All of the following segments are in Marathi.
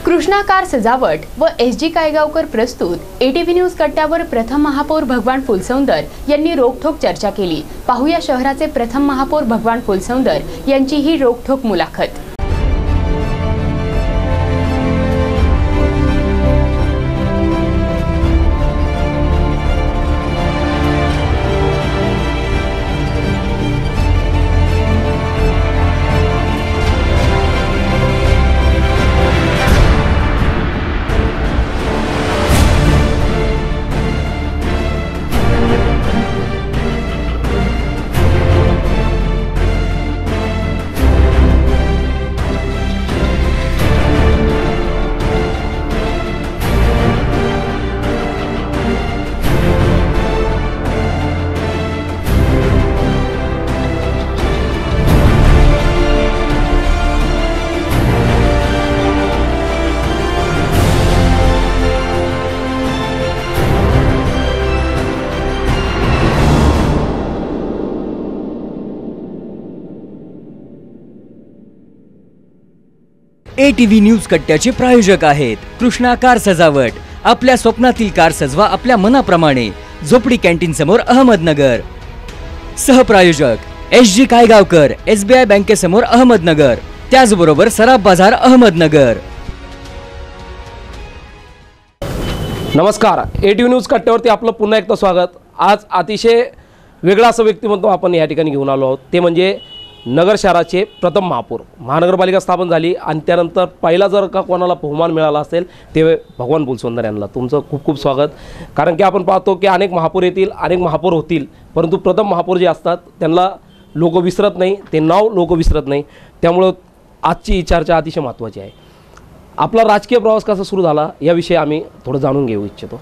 कृष्णा कार सजावट व एस.जी. कायगावकर प्रस्तुत ATV न्यूज कट्ट्यावर प्रथम महापौर भगवान फुलसौंदर यांनी रोखठोक चर्चा केली। पाहूया शहराचे प्रथम महापौर भगवान फुलसौंदर यांची ही रोखठोक मुलाखत। ATV न्यूज कट्ट्याचे प्रायोजक आहेत कृष्णा कार सजावट। आपल्या स्वप्नातील कार सजवा आपल्या मनाप्रमाणे। झोपडी कॅन्टीन समोर अहमदनगर। सहप्रायोजक S.G. कायगावकर, SBI बँकेसमोर अहमदनगर, त्याचबरोबर सराफ बाजार अहमदनगर। नमस्कार, ATV न्यूज कट्ट्यावरती आपलं पुन्हा एकदा स्वागत। आज अतिशय वेगळा असं व्यक्तिमत्व आपण या ठिकाणी घेऊन आलो आहोत, ते म्हणजे नगर शहराचे प्रथम महापौर। महानगरपालिका स्थापन झाली आणि त्यानंतर पहिला जर का कोणाला बहुमान मिळाला असेल ते भगवान फुलसौंदर यांना। तुमचं खूप खूप स्वागत। कारण की आपण पाहतो की अनेक महापौर येतील, अनेक महापौर होतील, परंतु प्रथम महापौर जे असतात त्यांना लोक विसरत नाही, ते नाव लोक विसरत नाही। त्यामुळे आजची ही चर्चा अतिशय महत्त्वाची आहे। आपला राजकीय प्रवास कसा सुरू झाला याविषयी आम्ही थोडं जाणून घेऊ इच्छितो।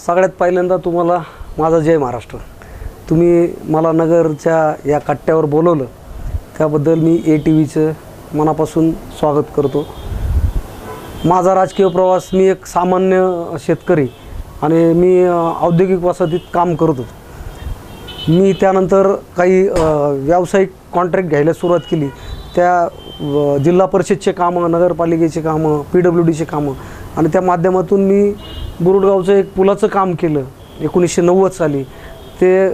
सगळ्यात पहिल्यांदा तुम्हाला माझा जय महाराष्ट्र। तुम्ही मला नगरच्या या कट्ट्यावर बोलवलं त्याबद्दल मी ATVचं मनापासून स्वागत करतो। माझा राजकीय प्रवास, मी एक सामान्य शेतकरी आणि मी औद्योगिक वसाहतीत काम करतो। मी त्यानंतर काही व्यावसायिक कॉन्ट्रॅक्ट घ्यायला सुरुवात केली। त्या जिल्हा परिषदचे कामं, नगरपालिकेचे कामं, PWDचे कामं आणि त्या माध्यमातून मी बुरुडगावचं एक पुलाचं काम केलं 1990 साली। ते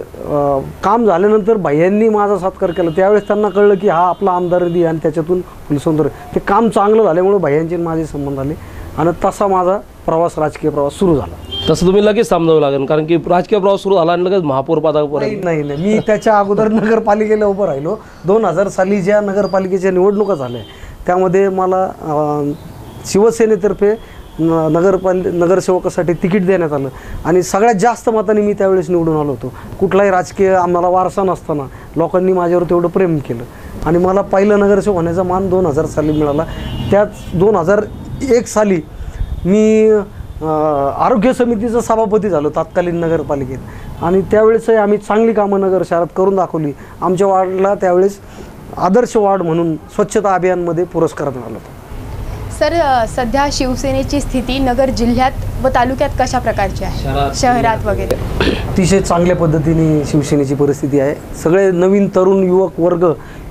काम झाल्यानंतर भैयांनी माझा सत्कार केला। त्यावेळेस त्यांना कळलं की हा आपला आमदार निधी आणि त्याच्यातून फुलसौंदर, ते काम चांगलं झाल्यामुळे भैयांचे माझे संबंध आले आणि तसा माझा प्रवास, राजकीय प्रवास सुरू झाला। तसं तुम्ही लगेच समजावं लागेल, कारण की राजकीय प्रवास सुरू झाला आणि लगेच महापौर पदापर्यंत नाही, मी त्याच्या अगोदर नगरपालिकेला उभं राहिलो। 2000 साली ज्या नगरपालिकेच्या निवडणुका झाल्या त्यामध्ये मला शिवसेनेतर्फे नगरसेवकासाठी तिकीट देण्यात आलं आणि सगळ्यात जास्त मतांनी मी त्यावेळेस निवडून आलो होतो। कुठलाही राजकीय आम्हाला वारसा नसताना लोकांनी माझ्यावर तेवढं प्रेम केलं आणि मला पहिलं नगरसेवक होण्याचा मान 2000 साली मिळाला। त्याच 2001 साली मी आरोग्य समितीचा सभापती झालो तत्कालीन नगरपालिकेत आणि त्यावेळेसही आम्ही चांगली कामं नगर शहरात करून दाखवली। आमच्या वार्डला त्यावेळेस आदर्श वार्ड म्हणून स्वच्छता अभियानमध्ये पुरस्कार मिळाला होता। सर, सध्या शिवसेनेची स्थिती नगर जिल्ह्यात व तालुक्यात कशा प्रकारची आहे? शहरात वगैरे अतिशय चांगल्या पद्धतीने शिवसेनेची परिस्थिती आहे। सगळे नवीन तरुण युवक वर्ग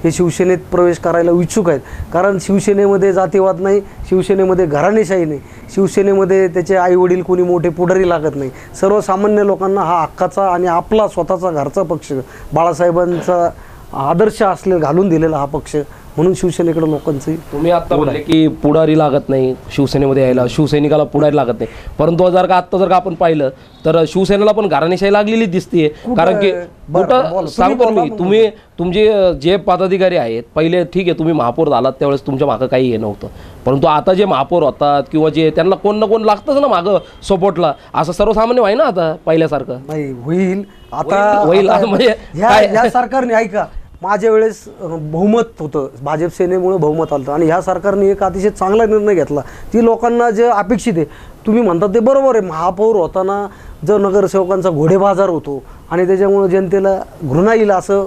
हे शिवसेनेत प्रवेश करायला इच्छुक आहेत, कारण शिवसेनेमध्ये जातीवाद नाही, शिवसेनेमध्ये घराणेशाही नाही, शिवसेनेमध्ये त्याचे आईवडील कोणी मोठे पुढारी लागत नाही। सर्वसामान्य लोकांना हा हक्काचा आणि आपला स्वतःचा घरचा पक्ष, बाळासाहेबांचा आदर्श असले घालून दिलेला हा पक्ष, म्हणून शिवसेनेकडे लोकांचं। तुम्ही आता म्हणले की पुढारी लागत नाही शिवसेनेमध्ये यायला, शिवसैनिकाला पुढारी लागत नाही, परंतु जर का आपण पाहिलं तर शिवसेनेला पण घराणेशाही लागलेली दिसते। कारण की सांगतो मी, तुमचे जे पदाधिकारी आहेत पहिले, ठीक आहे तुम्ही महापौर झालात त्यावेळेस तुमच्या मागं काही हे नव्हतं, परंतु आता जे महापौर होतात किंवा जे त्यांना कोण ना कोण लागतंच ना मागं सपोर्टला, असं सर्वसामान्य व्हाय ना आता पहिल्यासारखं नाही होईल। आता होईल म्हणजे या सरकारने, ऐका, माझ्या वेळेस बहुमत होतं, भाजप सेनेमुळे बहुमत आलं आणि ह्या सरकारने एक अतिशय चांगला निर्णय घेतला। ती लोकांना जे अपेक्षित आहे, तुम्ही म्हणता ते बरोबर आहे, महापौर होताना जर नगरसेवकांचा घोडेबाजार होतो आणि त्याच्यामुळे जनतेला घृणा येईल असं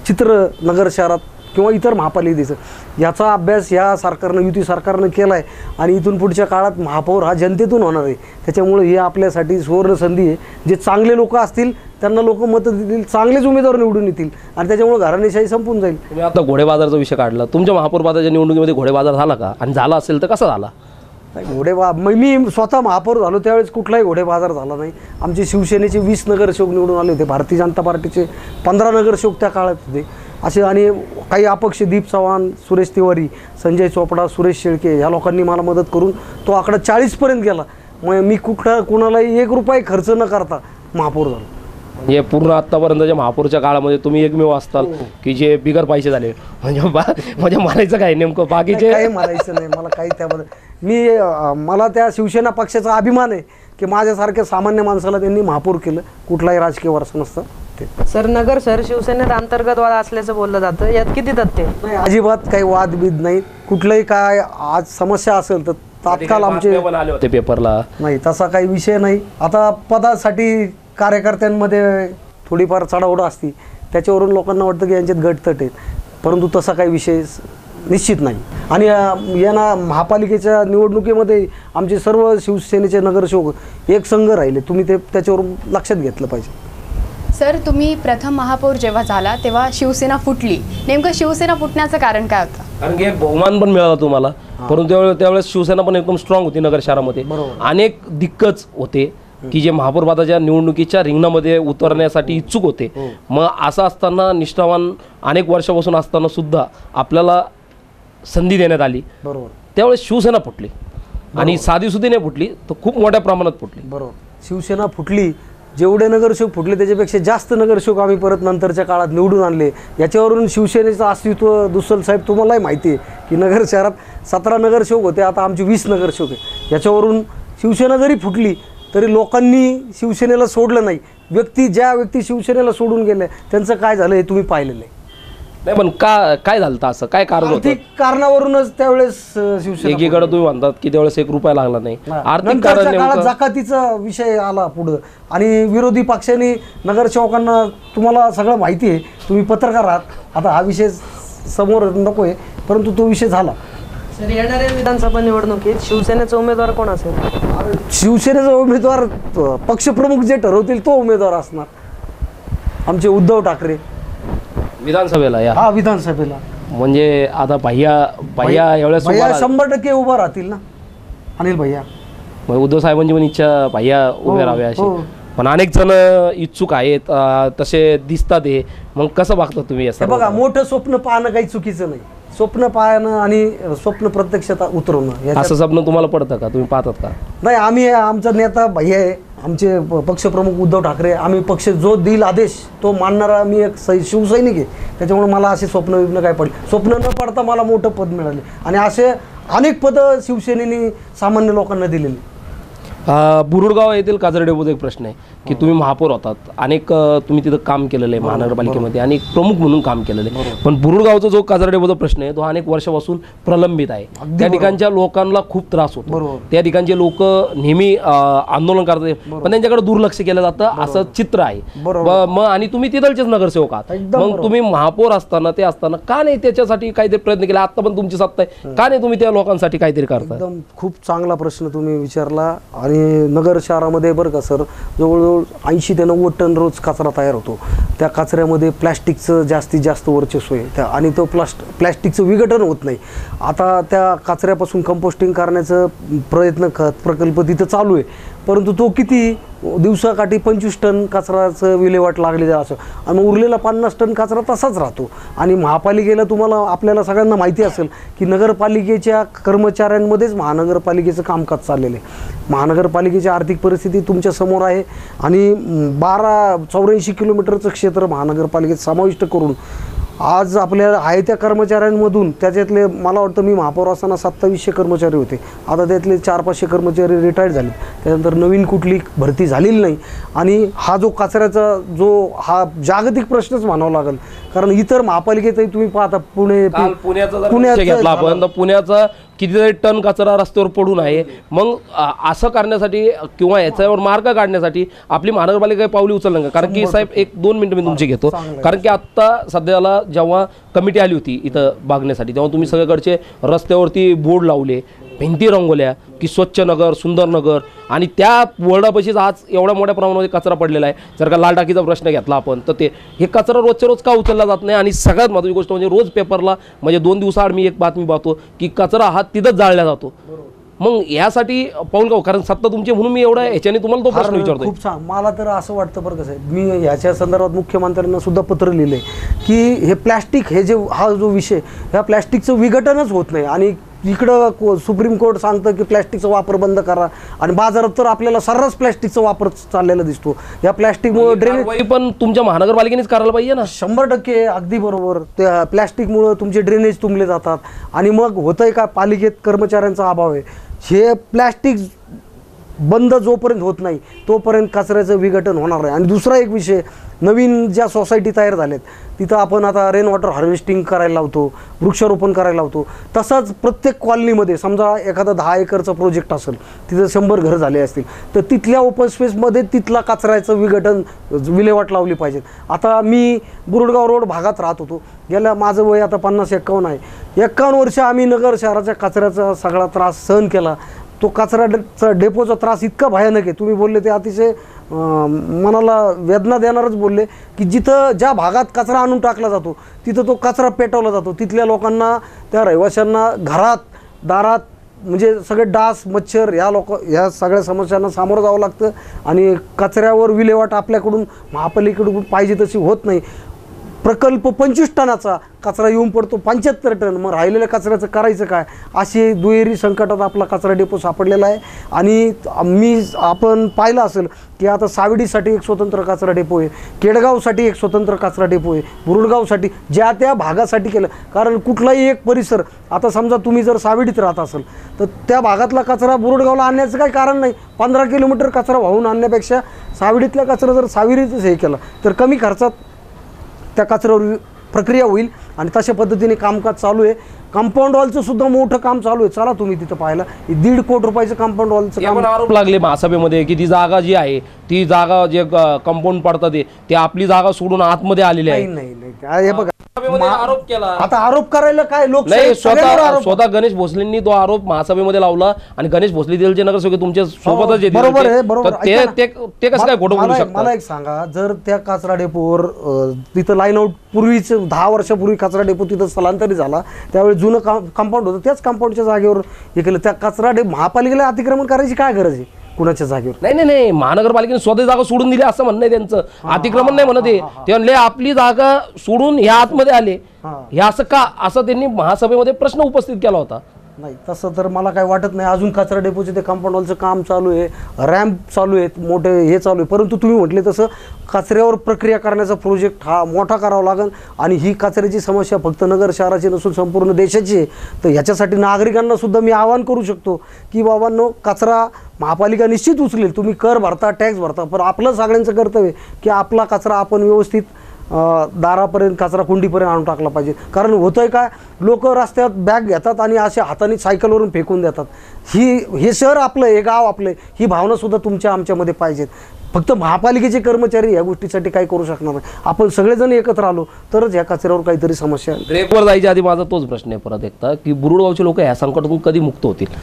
चित्र नगर शहरात किंवा इतर महापालिकेचं, याचा अभ्यास या सरकारनं, युती सरकारनं केला आहे आणि इथून पुढच्या काळात महापौर हा जनतेतून होणार आहे. त्याच्यामुळे ही आपल्यासाठी सुवर्ण संधी आहे. जे चांगले लोक असतील त्यांना लोक मतं देतील, चांगलेच उमेदवार निवडून येतील आणि त्याच्यामुळे घराणेशाही संपून जाईल. तुम्ही आता घोडेबाजारचा विषय काढला, तुमच्या महापौर पदाच्या निवडणुकीमध्ये घोडेबाजार झाला का, आणि झाला असेल तर कसा झाला? मी स्वतः महापौर झालो त्यावेळेस कुठलाही घोडे बाजार झाला नाही. आमचे शिवसेनेचे 20 नगरसेवक निवडून आले होते, भारतीय जनता पार्टीचे 15 नगरसेवक त्या काळात होते असे, आणि काही अपक्ष दीप चव्हाण, सुरेश तिवारी, संजय चोपडा, सुरेश शेळके ह्या लोकांनी मला मदत करून तो आकडा 40पर्यंत गेला. मग मी कुणालाही 1 रुपया खर्च न करता महापौर झालो. हे पूर्ण आत्तापर्यंतच्या महापौरच्या काळामध्ये तुम्ही एकमेव असताल की जे बिगर पैसे झाले, म्हणजे म्हणायचं काय नेमकं, बाकीचे काही म्हणायचं नाही मला काही त्याबद्दल. मला त्या शिवसेना पक्षाचा अभिमान आहे की माझ्यासारख्या सामान्य माणसाला त्यांनी महापौर केलं, कुठलाही राजकीय वारसा नसतं ते. सर, नगर शहर शिवसेनेत अंतर्गत वाद असल्याचं बोललं जातं, यात किती तथ्य? नाही, अजिबात काही वादबीद नाही. कुठलंही काय आज समस्या असेल तर तात्काळ आमचे आले होते पेपरला, नाही तसा काही विषय नाही. आता पदासाठी कार्यकर्त्यांमध्ये थोडीफार चढाओढ असती, त्याच्यावरून लोकांना वाटतं की यांच्यात गटतट आहेत, परंतु तसा काही विषय निश्चित नाही. आणि यांना महापालिकेच्या निवडणुकीमध्ये आमचे सर्व शिवसेनेचे नगरसेवक एक संघ राहिले, तुम्ही ते त्याच्यावरून लक्षात घेतलं पाहिजे. सर, तुम्ही प्रथम महापौर जेव्हा झाला तेव्हा शिवसेना फुटली, नेमकं शिवसेना फुटण्याचं कारण काय होतं? कारण की बहुमान पण मिळाला तुम्हाला, परंतु त्यावेळेस शिवसेना पण एकदम स्ट्रॉंग होती नगर शहरामध्ये. अनेक दिग्गज होते की जे महापौर पदाच्या निवडणुकीच्या रिंगणामध्ये उतरण्यासाठी इच्छुक होते. मग असं असताना, निष्ठावान अनेक वर्षापासून असताना सुद्धा आपल्याला संधी देण्यात आली. बरोबर, त्यावेळेस शिवसेना फुटली, आणि साधीसुधी नाही फुटली तर खूप मोठ्या प्रमाणात फुटली. बरोबर, शिवसेना फुटली. जेवढे नगरसेवक फुटले त्याच्यापेक्षा जास्त नगरसेवक आम्ही परत नंतरच्या काळात निवडून आणले. याच्यावरून शिवसेनेचं अस्तित्व, दुसल साहेब तुम्हालाही माहिती आहे की नगर शहरात 17 नगरसेवक होते, आता आमचे 20 नगरसेवक आहे. याच्यावरून शिवसेना जरी फुटली तरी लोकांनी शिवसेनेला सोडलं नाही. ज्या व्यक्ती शिवसेनेला सोडून गेले त्यांचं काय झालं हे तुम्ही पाहिलेलं आहे. नाही, पण काय झालं असं, काय कारण होतं? आर्थिक कारणावरूनच त्यावेळेस शिवसेना एकीकडे तुम्ही म्हणतात की त्यावेळेस 1 रुपया लागला नाही, आर्थिक कारण काळात नेमकं जकातीचा विषय आला पुढं, आणि विरोधी पक्षांनी नगरसेवकांना, तुम्हाला सगळं माहिती आहे, तुम्ही पत्रकार आहात, आता हा विषय समोर नको आहे, परंतु तो विषय झाला. सर, येणाऱ्या विधानसभा निवडणुकीत शिवसेनेचा उमेदवार कोण असेल? शिवसेनेचा उमेदवार पक्षप्रमुख जे ठरवतील तो उमेदवार असणार, आमचे उद्धव ठाकरे विधानसभेला. हा, विधानसभेला म्हणजे आता भैया यावेळेस भैया 100% उभा राहतील ना, अनिल भैया. उद्धव साहेबांची पण इच्छा भैया उभे राहावे अशी, पण अनेक जण इच्छुक आहेत तसे दिसतात. हे मग कसं बघता तुम्ही? असं बघा, मोठं स्वप्न पाहणं काही चुकीचं नाही. स्वप्न पाहणं आणि स्वप्न प्रत्यक्षात उतरवणं, असं स्वप्न तुम्हाला पडतं का, तुम्ही पाहतात का? नाही, आमचा नेता भैया आहे, आमचे पक्षप्रमुख उद्धव ठाकरे. आम्ही पक्ष जो देईल आदेश तो मानणारा मी एक शिवसैनिक आहे. त्याच्यामुळे मला असे स्वप्न काय पडले, स्वप्न न पडता मला मोठं पद मिळाले, आणि असे अनेक पदं शिवसेनेने सामान्य लोकांना दिलेली. बुरुडगाव येथील काजरडेबोचा एक प्रश्न आहे की तुम्ही महापौर होतात, अनेक तुम्ही तिथं काम केलेलं आहे महानगरपालिकेमध्ये आणि प्रमुख म्हणून काम केलेलं आहे, पण बुरुडगावचा जो काजरडेबोचा प्रश्न आहे तो अनेक वर्षापासून प्रलंबित आहे. त्या ठिकाणच्या लोकांना खूप त्रास होतो, त्या ठिकाणचे लोक नेहमी आंदोलन करतात, पण त्यांच्याकडे दुर्लक्ष केलं जातं असं चित्र आहे. मग आणि तुम्ही तिथलचेच नगरसेवक आहात, मग तुम्ही महापौर असताना ते असताना का नाही त्याच्यासाठी काहीतरी प्रयत्न केला? आता पण तुमची सत्ता आहे, का नाही तुम्ही त्या लोकांसाठी काहीतरी करता? एकदम खूप चांगला प्रश्न तुम्ही विचारला. आणि नगर शहरामध्ये बरं का सर, जवळजवळ 80 ते 90 टन रोज कचरा तयार होतो. त्या कचऱ्यामध्ये प्लॅस्टिकचं जास्तीत जास्त वर्चस्व आहे, आणि तो प्लॅस्टिकचं विघटन होत नाही. आता त्या कचऱ्यापासून कंपोस्टिंग करण्याचं प्रकल्प तिथं चालू आहे, परंतु तो किती दिवसाकाठी 25 टन कचराचं विल्हेवाट लागलेलं असं, आणि उरलेला 50 टन कचरा तसाच राहतो. आणि महापालिकेला, आपल्याला सगळ्यांना माहिती असेल की नगरपालिकेच्या कर्मचाऱ्यांमध्येच महानगरपालिकेचं कामकाज चाललेलं आहे. महानगरपालिकेची आर्थिक परिस्थिती तुमच्या समोर आहे, आणि 84 किलोमीटरचं क्षेत्र महानगरपालिकेत समाविष्ट करून आज आपल्या आहे त्या कर्मचाऱ्यांमधून, त्याच्यातले मला वाटतं मी महापौर असताना 2700 कर्मचारी होते, आता त्यातले 400-500 कर्मचारी रिटायर्ड झाले. त्यानंतर नवीन कुठली भरती झालेली नाही. आणि हा जो कचऱ्याचा हा जागतिक प्रश्नच म्हणावा लागेल, कारण इतर महापालिकेतही तुम्ही पाहता पुण्याचा कितीतरी टन कचरा रस्त्यावर पडून आहे. मग असं करण्यासाठी किंवा याच्यावर मार्ग काढण्यासाठी आपली महानगरपालिका काही पावली उचलणार का? कारण की साहेब 1-2 मिनिटं मी तुमचे घेतो. कारण की आत्ता सध्याला जेव्हा कमिटी आली होती इथं बघण्यासाठी तेव्हा तुम्ही सगळीकडचे रस्त्यावरती बोर्ड लावले, भिंती रंगवल्या की स्वच्छ नगर, सुंदर नगर, आणि त्या बोर्डापाशीच आज एवढ्या मोठ्या प्रमाणामध्ये कचरा पडलेला आहे. जर का लाल टाकीचा प्रश्न घेतला आपण तर हे कचरा रोजच्या रोज का उचलला जात नाही? आणि सगळ्यात महत्त्वाची गोष्ट म्हणजे रोज पेपरला म्हणजे 2 दिवसाआड मी एक बातमी पाहतो की कचरा हा तिथंच जाळला जातो. मग यासाठी पाऊल का? कारण सत्ता तुमची म्हणून मी एवढा ह्याच्याने तुम्हाला तो प्रश्न विचारतो. खूप छान. मला तर असं वाटतं बरं कसं आहे, मी ह्याच्या संदर्भात मुख्यमंत्र्यांना सुद्धा पत्र लिहिलं आहे की हे प्लॅस्टिक हे जे हा जो विषय ह्या प्लॅस्टिकचं विघटनच होत नाही. आणि इकडं सुप्रीम कोर्ट सांगतं की प्लॅस्टिकचा वापर बंद करा आणि बाजारात तर आपल्याला सर्रास प्लॅस्टिकचा वापर चाललेला दिसतो. या प्लॅस्टिकमुळे ड्रेनेज पण तुमच्या महानगरपालिकेनेच करायला पाहिजे ना. 100% अगदी बरोबर. त्या प्लॅस्टिकमुळं तुमचे ड्रेनेज तुंबले जातात आणि मग होतंय का, पालिकेत कर्मचाऱ्यांचा अभाव आहे. हे प्लॅस्टिक बंद जोपर्यंत होत नाही तोपर्यंत कचऱ्याचं विघटन होणार नाही. आणि दुसरा एक विषय, नवीन ज्या सोसायटी तयार झाल्यात तिथं आपण आता रेन वॉटर हार्वेस्टिंग करायला लावतो, वृक्षारोपण करायला लावतो. तसंच प्रत्येक कॉलनीमध्ये समजा एखादा 10 एकरचा प्रोजेक्ट असेल, तिथं 100 घरं झाले असतील तर तिथल्या ओपन स्पेसमध्ये तिथला कचऱ्याचं विघटन विल्हेवाट लावली पाहिजे. आता मी बुरुडगाव रोड भागात राहत होतो. गेल्या माझं वय आता 50-51 आहे. 51 वर्ष आम्ही नगर शहराच्या कचऱ्याचा सगळा त्रास सहन केला. तो कचरा डेपोचा त्रास इतका भयानक आहे. तुम्ही बोलले ते अतिशय मनाला वेदना देणारच बोलले की जिथं ज्या भागात कचरा आणून टाकला जातो तिथं तो कचरा पेटवला जातो. तिथल्या लोकांना, त्या रहिवाशांना घरात दारात म्हणजे सगळे डास, मच्छर ह्या सगळ्या समस्यांना सामोरं जावं लागतं. आणि कचऱ्यावर विल्हेवाट आपल्याकडून महापालिकेकडून पाहिजे तशी होत नाही. प्रकल्प 25 टनाचा कचरा येऊन पडतो 75 टन. मग राहिलेल्या कचऱ्याचं करायचं काय? अशी दुहेरी संकटात आपला कचरा डेपो सापडलेला आहे. आणि आपण पाहिलं असेल की आता सावडीसाठी एक स्वतंत्र कचरा डेपो आहे, केडगावसाठी एक स्वतंत्र कचरा डेपो आहे, बुरुडगावसाठी, ज्या त्या भागासाठी केलं. कारण कुठलाही एक परिसर, आता समजा तुम्ही जर सावडीत राहत असेल तर त्या भागातला कचरा बुरुडगावला आणण्याचं काही कारण नाही. 15 किलोमीटर कचरा वाहून आणण्यापेक्षा सावडीतला कचरा जर सावडीतच हे केला तर कमी खर्चात त्या कचऱ्यावर प्रक्रिया होईल. आणि तशा पद्धतीने कामकाज चालू आहे. कंपाऊंड वॉलचं सुद्धा मोठं काम चालू आहे. चला तुम्ही तिथं पाहायला. 1.5 कोटी रुपयाचं कंपाऊंड वॉलचं काम. आरोप लागले महासभेमध्ये की ती जागा जी आहे ती जागा जे कंपाऊंड पडतात ते आपली जागा सोडून आतमध्ये आलेली आहे. नाही हे बघा, आरोप केला. आता आरोप करायला काय लोक स्वतः गणेश भोसलेंनी तो आरोप महासभेमध्ये लावला. आणि गणेश भोसले दिलचे नगरसेवक तुमच्या सोबतच येते. बरोबर आहे, बरोबर. ते कसं काय खोटं बोलू शकतात? मला एक सांगा, जर त्या कचरा डेपोवर तिथं लाईन आउट पूर्वीच 10 वर्षापूर्वी कचरा डेपो तिथं स्थलांतरित झाला, त्यावेळी जुनं कंपाऊंड होतं, त्याच कंपाऊंडच्या जागेवर हे केलं. त्या कचरा डेपो महापालिकेला अतिक्रमण करायची काय गरज आहे कुणाच्या जागेवर? नाही महानगरपालिकेने स्वतः जागा सोडून दिली असं म्हणणं आहे त्यांचं. अतिक्रमण नाही म्हणत. ते म्हणले आपली जागा सोडून ह्या आतमध्ये आले. हे असं का, असं त्यांनी महासभेमध्ये प्रश्न उपस्थित केला होता. नाही तसं तर मला काय वाटत नाही. अजून कचरा डेपोचे ते कंपाऊंड वॉलचं काम चालू आहे, रॅम्प चालू आहेत, मोठे हे चालू आहे. परंतु तुम्ही म्हटले तसं कचऱ्यावर प्रक्रिया करण्याचा प्रोजेक्ट हा मोठा करावा लागेल. आणि ही कचऱ्याची समस्या फक्त नगर शहराची नसून संपूर्ण देशाची आहे. तर ह्याच्यासाठी नागरिकांना सुद्धा मी आवाहन करू शकतो की बाबांनो, कचरा महापालिका निश्चित उचलेल. तुम्ही कर भरता, टॅक्स भरता, पण आपलं सगळ्यांचं कर्तव्य की आपला कचरा आपण व्यवस्थित दारापर्यंत, कचरा कुंडीपर्यंत आणून टाकला पाहिजे. कारण होतंय काय, लोक रस्त्यात बॅग घेतात आणि अशा हाताने सायकलवरून फेकून देतात. हे शहर आपलं, हे गाव आपलं, ही भावना सुद्धा तुमच्या आमच्यामध्ये पाहिजेत. फक्त महापालिकेचे कर्मचारी या गोष्टीसाठी काही करू शकणार नाही. आपण सगळेजण एकत्र आलो तरच या कचऱ्यावर काहीतरी समस्या. ब्रेकवर जायच्या आधी माझा तोच प्रश्न आहे परत एकदा की बुरुडगावचे लोक या संकटातून कधी मुक्त होतील?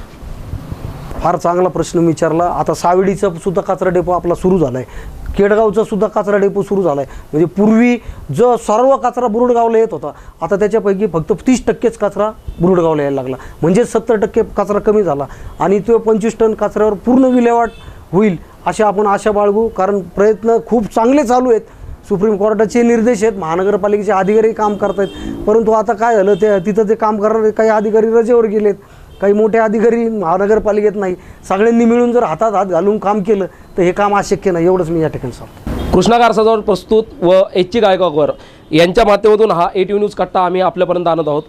फार चांगला प्रश्न विचारला. आता सावडीचा सुद्धा कचरा डेपो आपला सुरू झाला आहे, केडगावचा सुद्धा कचरा डेपो सुरू झाला आहे. म्हणजे पूर्वी जो सर्व कचरा बुरुडगावला येत होता, आता त्याच्यापैकी फक्त 30%च कचरा बुरुडगावला यायला लागला. म्हणजे 70% कचरा कमी झाला. आणि तो 25 टन कचऱ्यावर पूर्ण विल्हेवाट होईल अशी आपण आशा बाळगू. कारण प्रयत्न खूप चांगले चालू आहेत. सुप्रीम कोर्टाचे निर्देश आहेत, महानगरपालिकेचे अधिकारी काम करत आहेत. परंतु आता काय झालं, तिथं ते काम करणारे काही अधिकारी रजेवर गेलेत, काही मोठे अधिकारी महानगरपालिकेत नाही. सगळ्यांनी मिळून जर हातात हात घालून काम केलं तर हे काम अशक्य नाही. एवढंच मी या ठिकाणी सांगतो. कृष्णा कारसाजवळ प्रस्तुत व एचची गायकवाड यांच्या माध्यमातून हा ATV न्यूज कट्टा आम्ही आपल्यापर्यंत आणत आहोत.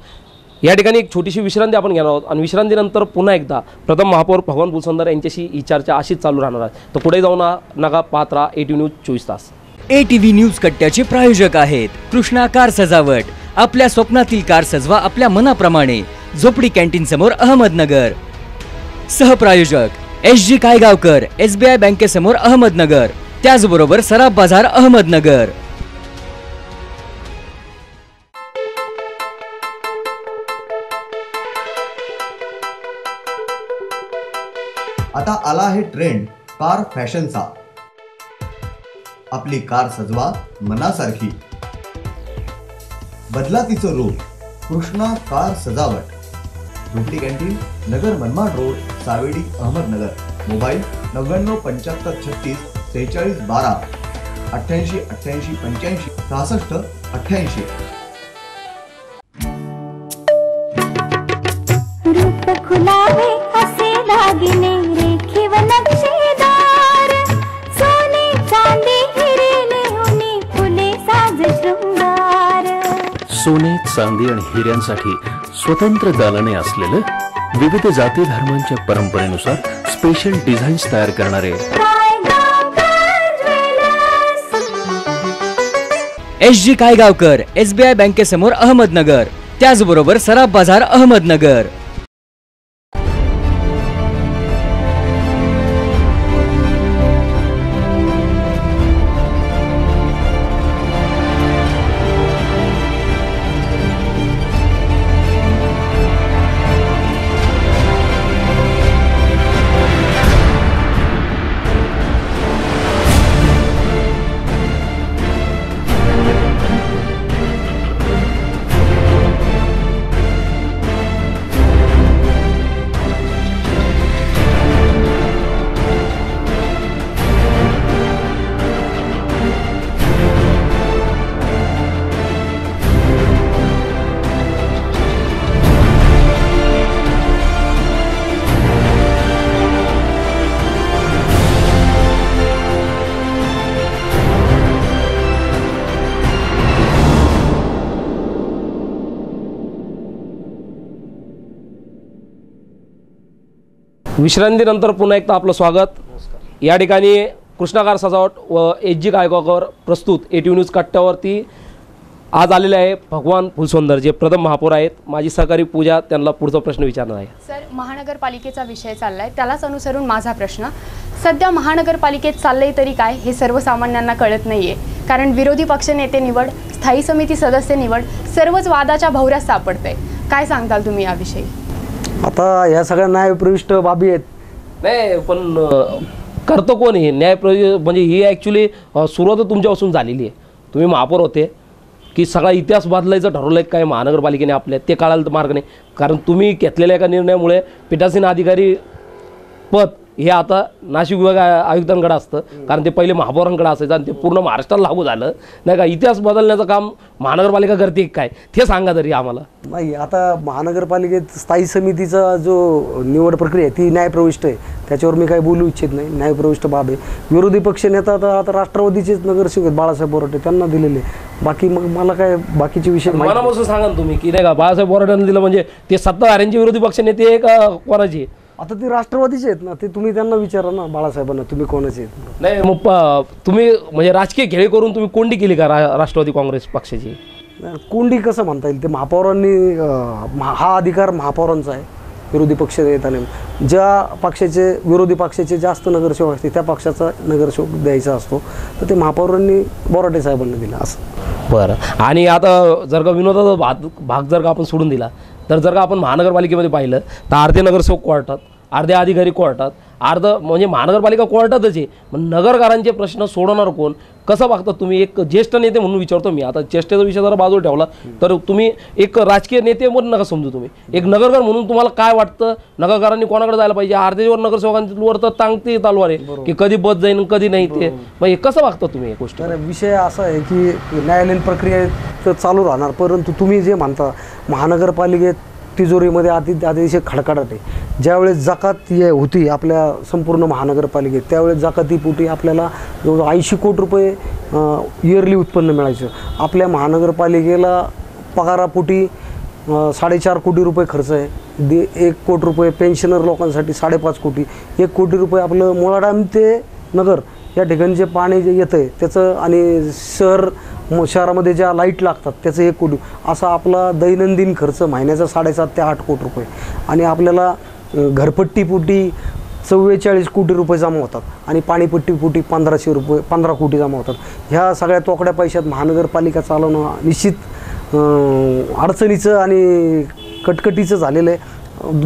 या ठिकाणी एक छोटीशी विश्रांती आपण घेणार आहोत. आणि विश्रांतीनंतर पुन्हा एकदा प्रथम महापौर भगवान फुलसुंदर यांच्याशी ही चर्चा अशीच चालू राहणार आहे. तर पुढे जाऊन नका पाहत राहा ATV न्यूज 24 तास. ATV न्यूज कट्ट्याचे प्रायोजक आहेत कृष्णा कार सजावट. आपल्या स्वप्नातील कार सजवा आपल्या मनाप्रमाणे. झोपडी कॅन्टीन समोर अहमदनगर. सहप्रायोजक SG कायगावकर, SBI बँकेसमोर अहमदनगर, त्याचबरोबर सराफ बाजार अहमदनगर. आता आला आहे ट्रेंड कार फॅशनचा. आपली कार सजवा मनासारखी, बदला तिचं रूप. कृष्णा कार सजावट. झोपडी canteen, Nagar Manmad road, Savedi Ahmednagar. Mobile 997536 4612 88 88 85 66 88. रूप खुलावे असे दागिने रेखीव नक्षीदार, सोने चांदी हिरे लेहुनी फुले साज शृंगार. सोने, चांदी आणि हिऱ्यांसाठी स्वतंत्र दालने असलेलं, विविध जाती धर्मांच्या परंपरेनुसार स्पेशल डिझाईन्स तयार करणारे SG कायगावकर, SBI बँकेसमोर अहमदनगर, त्याचबरोबर सराफ बाजार अहमदनगर. विश्रांतीनंतर पुन्हा एकदा आपलं स्वागत. या ठिकाणी कृष्णा कार सजावट व SG कायगावकर प्रस्तुत ATV न्यूज कट्ट्यावरती आज आलेले आहे भगवान फुलसुंदर, जे प्रथम महापौर आहेत. माझी सहकारी पूजा त्यांना पुढचा प्रश्न विचारणार आहे. सर, महानगरपालिकेचा विषय चाललाय, त्यालाच अनुसरून माझा प्रश्न. सध्या महानगरपालिकेत चाललंय तरी काय हे सर्वसामान्यांना कळत नाहीये, कारण विरोधी पक्षनेते निवड, स्थायी समिती सदस्य निवड सर्वच वादाच्या भोवऱ्यात सापडतंय. काय सांगताल तुम्ही याविषयी? आता ह्या सगळ्या न्यायप्रविष्ट बाबी आहेत. नाही, पण करतो कोण हे म्हणजे ही ॲक्च्युली सुरुवात तुमच्यापासून झालेली आहे. तुम्ही महापौर होते की सगळा इतिहास बदलायचं ठरवलं काय महानगरपालिकेने आपल्या, ते कळायला तर मार्ग नाही. कारण तुम्ही घेतलेल्या एका निर्णयामुळे पीठासीन अधिकारी पद हे आता नाशिक विभाग आयुक्तांकडे असतं, कारण ते पहिले महापौरांकडे असायचं आणि ते पूर्ण महाराष्ट्राला लागू झालं नाही का. इतिहास बदलण्याचं काम महानगरपालिका करते काय ते सांगा तरी आम्हाला. नाही, आता महानगरपालिकेत स्थायी समितीचा जो निवड प्रक्रिया आहे ती न्यायप्रविष्ट आहे, त्याच्यावर मी काही बोलू इच्छित नाही. न्यायप्रविष्ट बाब आहे. विरोधी पक्ष नेता आता राष्ट्रवादीचेच नगरसेवक आहेत बाळासाहेब बोराटे, त्यांना दिलेले. बाकी मग मला काय बाकीचे विषय मनापासून सांगा ना तुम्ही की नाही का बाळासाहेब बोराटेंना दिलं, म्हणजे ते सत्ताधाऱ्यांचे विरोधी पक्ष नेते आहे का कोणाचे? आता ते राष्ट्रवादीचे आहेत ना, ते तुम्ही त्यांना विचारा ना बाळासाहेबांना, तुम्ही कोणाचे आहेत. नाही मग तुम्ही म्हणजे राजकीय खेळी करून तुम्ही कोंडी केली का राष्ट्रवादी काँग्रेस पक्षाची? कोंडी कसं म्हणता येईल, ते महापौरांनी हा अधिकार महापौरांचा आहे. विरोधी पक्ष येताना ज्या पक्षाचे विरोधी पक्षाचे जास्त नगरसेवक असते त्या पक्षाचा नगरसेवक द्यायचा असतो, तर ते महापौरांनी बोराटे साहेबांना दिला असं. बरं, आणि आता जर का विनोदाचा भाग जर का आपण सोडून दिला तर जर का आपण महानगरपालिकेमध्ये पाहिलं तर अर्धे नगरसेवक कोर्टात, अर्धे अधिकारी कोर्टात, अर्ध म्हणजे महानगरपालिका कोर्टातच आहे. मग नगरकारांचे प्रश्न सोडवणार कोण? कसं बघतात तुम्ही? एक ज्येष्ठ नेते म्हणून विचारतो मी. आता चेष्टेचा विषय जरा बाजूला ठेवला तर तुम्ही एक राजकीय नेते म्हणून नका समजू. तुम्ही एक नगरकार म्हणून तुम्हाला काय वाटतं नगरकारांनी कोणाकडे जायला पाहिजे? अर्धेवर नगरसेवकांवर तर टांगती तलवार आहे की कधी बस जाईन कधी नाही. ते मग हे कसं बघता तुम्ही? एक गोष्ट विषय असा आहे की न्यायालयीन प्रक्रिया तर चालू राहणार, परंतु तुम्ही जे म्हणता महानगरपालिकेत तिजोरीमध्ये अतिशय खडखडाट आहे. ज्यावेळेस जकात होती आपल्या संपूर्ण महानगरपालिकेत त्यावेळेस जकातीपोटी आपल्याला जवळजवळ 80 कोटी रुपये इयरली उत्पन्न मिळायचं. आपल्या महानगरपालिकेला पगारापोटी 4.5 कोटी रुपये खर्च आहे. 1 कोटी रुपये पेन्शनर लोकांसाठी 5.5 कोटी, 1 कोटी रुपये आपलं मुळाडाम ते नगर या ठिकाणी जे पाणी जे येतं आहे त्याचं, आणि शहर शहरामध्ये ज्या लाईट लागतात त्याचं 1 कोटी, असा आपला दैनंदिन खर्च महिन्याचा 7.5 ते 8 कोटी रुपये. आणि आपल्याला घरपट्टीपोटी 44 कोटी रुपये जमा होतात आणि पाणीपट्टीपोटी 15 कोटी जमा होतात. ह्या सगळ्या तोकड्या पैशात महानगरपालिका चालवणं निश्चित अडचणीचं आणि कटकटीचं झालेलं आहे.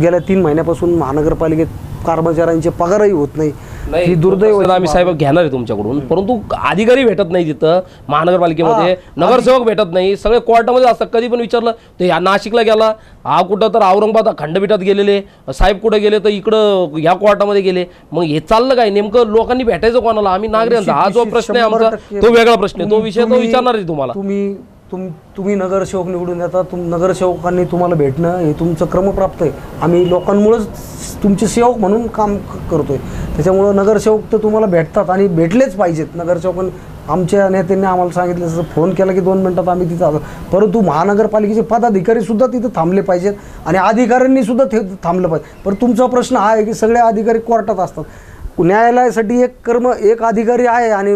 गेल्या 3 महिन्यापासून महानगरपालिकेत कर्मचाऱ्यांचे पगारही होत नाही. ही दुर्दैव. आम्ही साहेब घेणार आहे तुमच्याकडून, परंतु अधिकारी भेटत नाही तिथं महानगरपालिकेमध्ये, नगरसेवक भेटत नाही, सगळे कोर्टामध्ये असतात. कधी पण विचारलं ते या नाशिकला गेला, हा कुठं तर औरंगाबाद खंडपीठात गेलेले, साहेब कुठं गेले तर इकडं ह्या कोर्टामध्ये गेले. मग हे चाललं काय नेमकं? लोकांनी भेटायचं कोणाला? आम्ही नागरिकांचा हा जो प्रश्न आहे आमचा तो वेगळा प्रश्न आहे, तो विषय तो विचारणार आहे तुम्हाला. तुम्ही नगरसेवक निवडून येता, नगरसेवकांनी तुम्हाला भेटणं हे तुमचं क्रमप्राप्त आहे. आम्ही लोकांमुळेच तुमचे सेवक म्हणून काम करतोय, त्याच्यामुळं नगरसेवक तर तुम्हाला भेटतात आणि भेटलेच पाहिजेत. नगरसेवकांनी आमच्या नेत्यांनी आम्हाला सांगितलं जसं फोन केला की 2 मिनिटात आम्ही तिथं आलो, परंतु महानगरपालिकेचे पदाधिकारीसुद्धा तिथं थांबले पाहिजेत आणि अधिकाऱ्यांनीसुद्धा थांबलं पाहिजे. पण तुमचा प्रश्न हा आहे की सगळे अधिकारी कोर्टात असतात. न्यायालयासाठी एक अधिकारी आहे आणि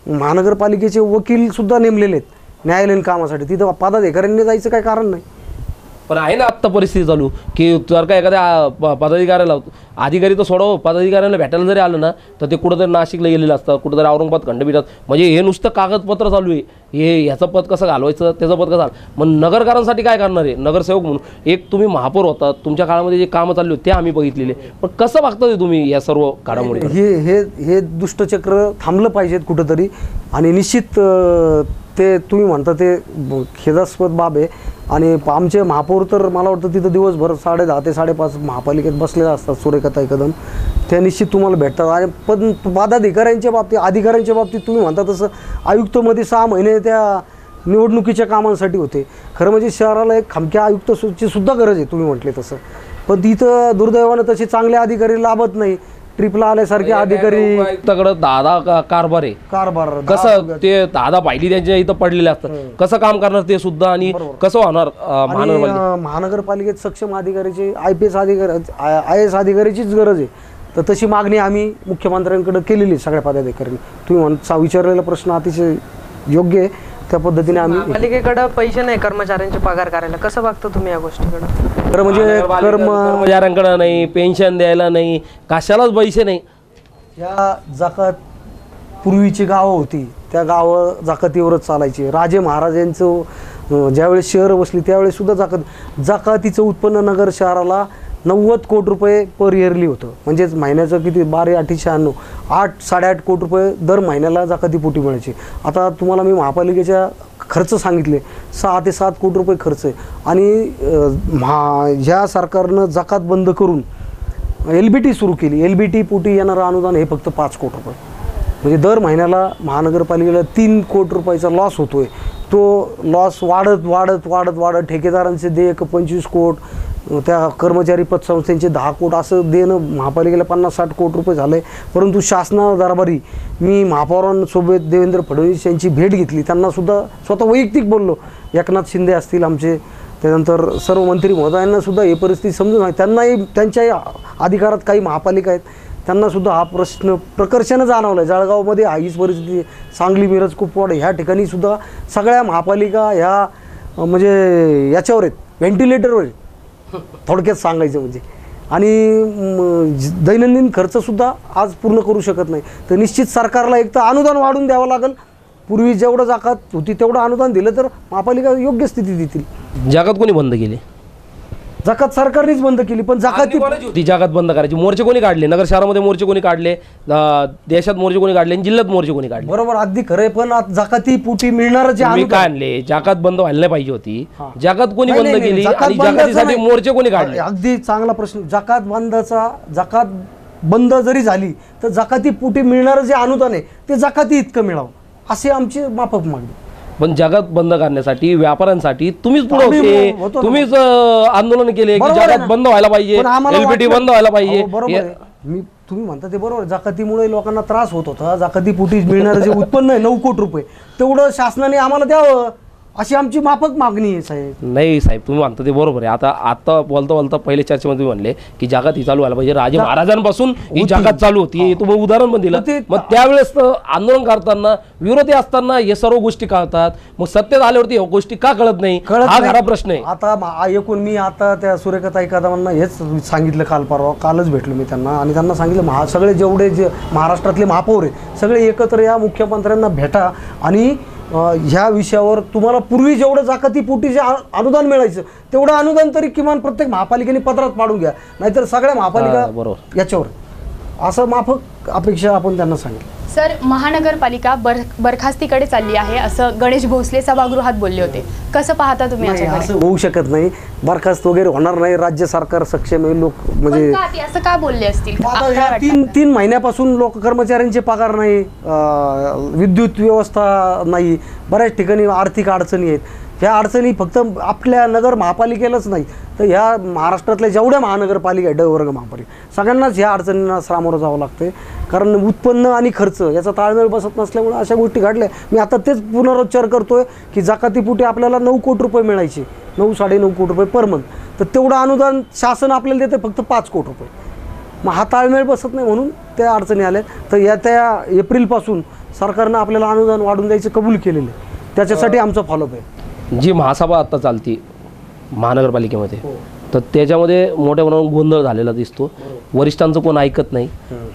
महानगरपालिकेचे वकीलसुद्धा नेमलेले आहेत न्यायालयीन कामासाठी. तिथं पदाधिकाऱ्यांनी जायचं काही कारण नाही. पण आहे ना आत्ता परिस्थिती चालू की जर का एखाद्या पदाधिकाऱ्याला, अधिकारी तर सोडव, पदाधिकाऱ्यांना भेटायला जरी आलं ना तर ते कुठंतरी नाशिकला गेलेलं असतं, कुठंतरी औरंगाबाद खंडपीठात. म्हणजे हे नुसतं कागदपत्र चालू आहे. हे ह्याचं पद कसं घालवायचं, त्याचं पद कसं मग नगरकारांसाठी काय करणार आहे? नगरसेवक म्हणून एक तुम्ही महापौर होता, तुमच्या काळामध्ये जे कामं चालली होती ते आम्ही बघितलेले, पण कसं बघता तुम्ही या सर्व काळामुळे? हे दुष्टचक्र थांबलं पाहिजेत कुठंतरी. आणि निश्चित ते तुम्ही म्हणता ते खेदास्पद बाब आहे. आणि आमचे महापौर तर मला वाटतं तिथं दिवसभर 10:30 ते 5:30 महापालिकेत बसलेले असतात, सुरेखाताई कदम. त्या निश्चित तुम्हाला भेटतात. आणि पदाधिकाऱ्यांच्या बाबतीत, अधिकाऱ्यांच्या बाबतीत तुम्ही म्हणता तसं आयुक्तमध्ये 6 महिने त्या निवडणुकीच्या कामांसाठी होते. खरं म्हणजे शहराला एक खमक्या आयुक्तची सुद्धा गरज आहे तुम्ही म्हटले तसं, पण तिथं दुर्दैवानं तसे चांगले अधिकारी लाभत नाही. ट्रिपला आल्यासारखे अधिकारी आयुक्ताकडे 10 कारभार आहे. कसं ते 10 पाहिली त्यांच्या इथं पडलेले असतात, कसं काम करणार ते सुद्धा आणि कसं होणार? महानगरपालिकेत सक्षम अधिकाऱ्याचे IAS अधिकाऱ्याचीच गरज आहे. तर तशी मागणी आम्ही मुख्यमंत्र्यांकडे केलेली सगळ्या पदाधिकाऱ्यांनी. तुम्ही विचारलेला प्रश्न अतिशय योग्य आहे. त्या पद्धतीने आम्ही पालिकेकडे पैसे नाही कर्मचाऱ्यांचे पगार करायला, कसं बघता तुम्ही या गोष्टीकडे? तर म्हणजे कर्मचाऱ्यांकडे नाही, पेन्शन द्यायला नाही, कशालाच पैसे नाही. या जाकात पूर्वीची गावं होती, त्या गावं जाकातीवरच चालायची. राजे महाराजांचं ज्यावेळेस शहर बसली त्यावेळेस सुद्धा जाकातीचं उत्पन्न नगर शहराला 90 कोटी रुपये पर इयरली होतं. म्हणजेच महिन्याचं किती 12×8=96, 8-8.5 कोटी रुपये दर महिन्याला जाकातीपोटी मिळायची. आता तुम्हाला मी महापालिकेच्या खर्च सांगितले, 6 ते 7 कोटी रुपये खर्च आहे. आणि ह्या सरकारनं जाकात बंद करून LBT सुरू केली. LBT पोटी येणारं अनुदान हे फक्त 5 कोटी रुपये. म्हणजे दर महिन्याला महानगरपालिकेला 3 कोटी रुपयाचा लॉस होतोय. तो लॉस वाढत ठेकेदारांचे देयक 25 कोटी, त्या कर्मचारी पतसंस्थेचे 10 कोटी असं देणं महापालिकेला 50-60 कोटी रुपये झालं आहे. परंतु शासना दरबारी मी महापौरांसोबत देवेंद्र फडणवीस यांची भेट घेतली, त्यांनासुद्धा स्वतः वैयक्तिक बोललो. एकनाथ शिंदे असतील आमचे, त्यानंतर सर्व मंत्री महोदयांनासुद्धा ही परिस्थिती समजून आहे. त्यांनाही त्यांच्याही अधिकारात काही महापालिका आहेत, त्यांनासुद्धा हा प्रश्न प्रकर्षानं जाणवला आहे. जळगावमध्ये हीच परिस्थिती, सांगली, मिरज, कुपवाड ह्या ठिकाणीसुद्धा सगळ्या महापालिका ह्या म्हणजे याच्यावर आहेत, व्हेंटिलेटरवर आहेत थोडक्यात सांगायचं म्हणजे. आणि दैनंदिन खर्चसुद्धा आज पूर्ण करू शकत नाही. तर निश्चित सरकारला एक तर अनुदान वाढून द्यावं लागेल. पूर्वी जेवढं जाकात होती तेवढं अनुदान दिलं तर महापालिका योग्य स्थिती देतील. जाकात कोणी बंद केली? जाकात सरकारनेच बंद केली. पण ती जाकात बंद करायची मोर्चे कोणी काढले? नगर शहरामध्ये मोर्चे कोणी काढले, देशात मोर्चे कोणी काढले, जिल्ह्यात मोर्चे कोणी काढले? बरोबर, अगदी खरंय. पण जाकाती पोटी मिळणार जे काय आणले, जाकात बंद व्हायला नाही पाहिजे होती, जाकात कोणी बंद केली आणि जाकातीसाठी मोर्चे कोणी काढले? अगदी चांगला प्रश्न. जाकात बंद जरी झाली तर जाकाती पोटी मिळणारं जे अनुदान आहे ते जाकाती इतकं मिळावं असे आमची माफक मागणी. पण जगात बंद करण्यासाठी व्यापाऱ्यांसाठी तुम्हीच पुढे होते, तुम्हीच आंदोलन केले की जगात बंद व्हायला पाहिजे, LBT बंद व्हायला पाहिजे. तुम्ही म्हणता ते बरोबर. जाकातीमुळे लोकांना त्रास होत होता. जाकाती पोटी मिळणारं जे उत्पन्न आहे 9 कोटी रुपये तेवढं शासनाने आम्हाला द्यावं. अशी आमची माफक मागणी आहे साहेब. नाही साहेब, तुम्ही म्हणता ते बरोबर आहे. आता बोलता बोलता पहिले चर्चेमध्ये तुम्ही म्हणले की जगात ही चालू व्हायला पाहिजे, राजे महाराजांपासून ही जगात चालू होती. तुम्ही उदाहरण पण दिलं. मग त्यावेळेस आंदोलन करताना विरोधी असताना हे सर्व गोष्टी कळतात, मग सत्तेत आल्यावरती गोष्टी का कळत नाही? हा खरा प्रश्न आहे. आता एकूण मी आता त्या सुरेखाताई कदमांना हेच सांगितलं कालच भेटलो मी त्यांना आणि त्यांना सांगितलं सगळे जेवढे जे महाराष्ट्रातले महापौर आहे सगळे एकत्र या, मुख्यमंत्र्यांना भेटा आणि ह्या विषयावर तुम्हाला पूर्वी जेवढं जाकतीपोटी जे अनुदान मिळायचं तेवढं अनुदान तरी किमान प्रत्येक महापालिकेने पत्रात पाडून घ्या, नाहीतर सगळ्या महापालिका बरोबर याच्यावर असं माफक अपेक्षा आपण त्यांना सांगितलं. सर, महानगरपालिका बरखास्तीकडे चालली आहे असं गणेश भोसले सभागृहात बोलले होते. कसं पाहता तुम्ही? असं होऊ शकत नाही, बरखास्त वगैरे होणार नाही. राज्य सरकार सक्षम आहे. लोक म्हणजे असं का बोलले असतील? तीन महिन्यापासून लोक कर्मचाऱ्यांचे पगार नाही, विद्युत व्यवस्था नाही, बऱ्याच ठिकाणी आर्थिक अडचणी आहेत. ह्या अडचणी फक्त आपल्या नगर महापालिकेलाच नाही तर ह्या महाराष्ट्रातल्या जेवढ्या महानगरपालिका आहे, ड वर्ग महापालिका, सगळ्यांनाच ह्या अडचणींना सामोरं जावं लागते. कारण उत्पन्न आणि खर्च याचा ताळमेळ बसत नसल्यामुळे अशा गोष्टी घडल्या. मी आता तेच पुनरुच्चार करतोय की जाकातीपोटी आपल्याला 9 कोटी रुपये मिळायचे, 9-9.5 कोटी रुपये पर मंथ, तर तेवढं अनुदान शासन आपल्याला देते फक्त 5 कोटी रुपये. मग हा ताळमेळ बसत नाही म्हणून त्या अडचणी आल्या. तर त्या एप्रिलपासून सरकारनं आपल्याला अनुदान वाढून द्यायचं कबूल केलेलं आहे. त्याच्यासाठी आमचा फॉलोअप आहे. जी महासभा आता चालती महानगरपालिकेमध्ये तर त्याच्यामध्ये मोठ्या प्रमाणात गोंधळ झालेला दिसतो. वरिष्ठांचं कोण ऐकत नाही,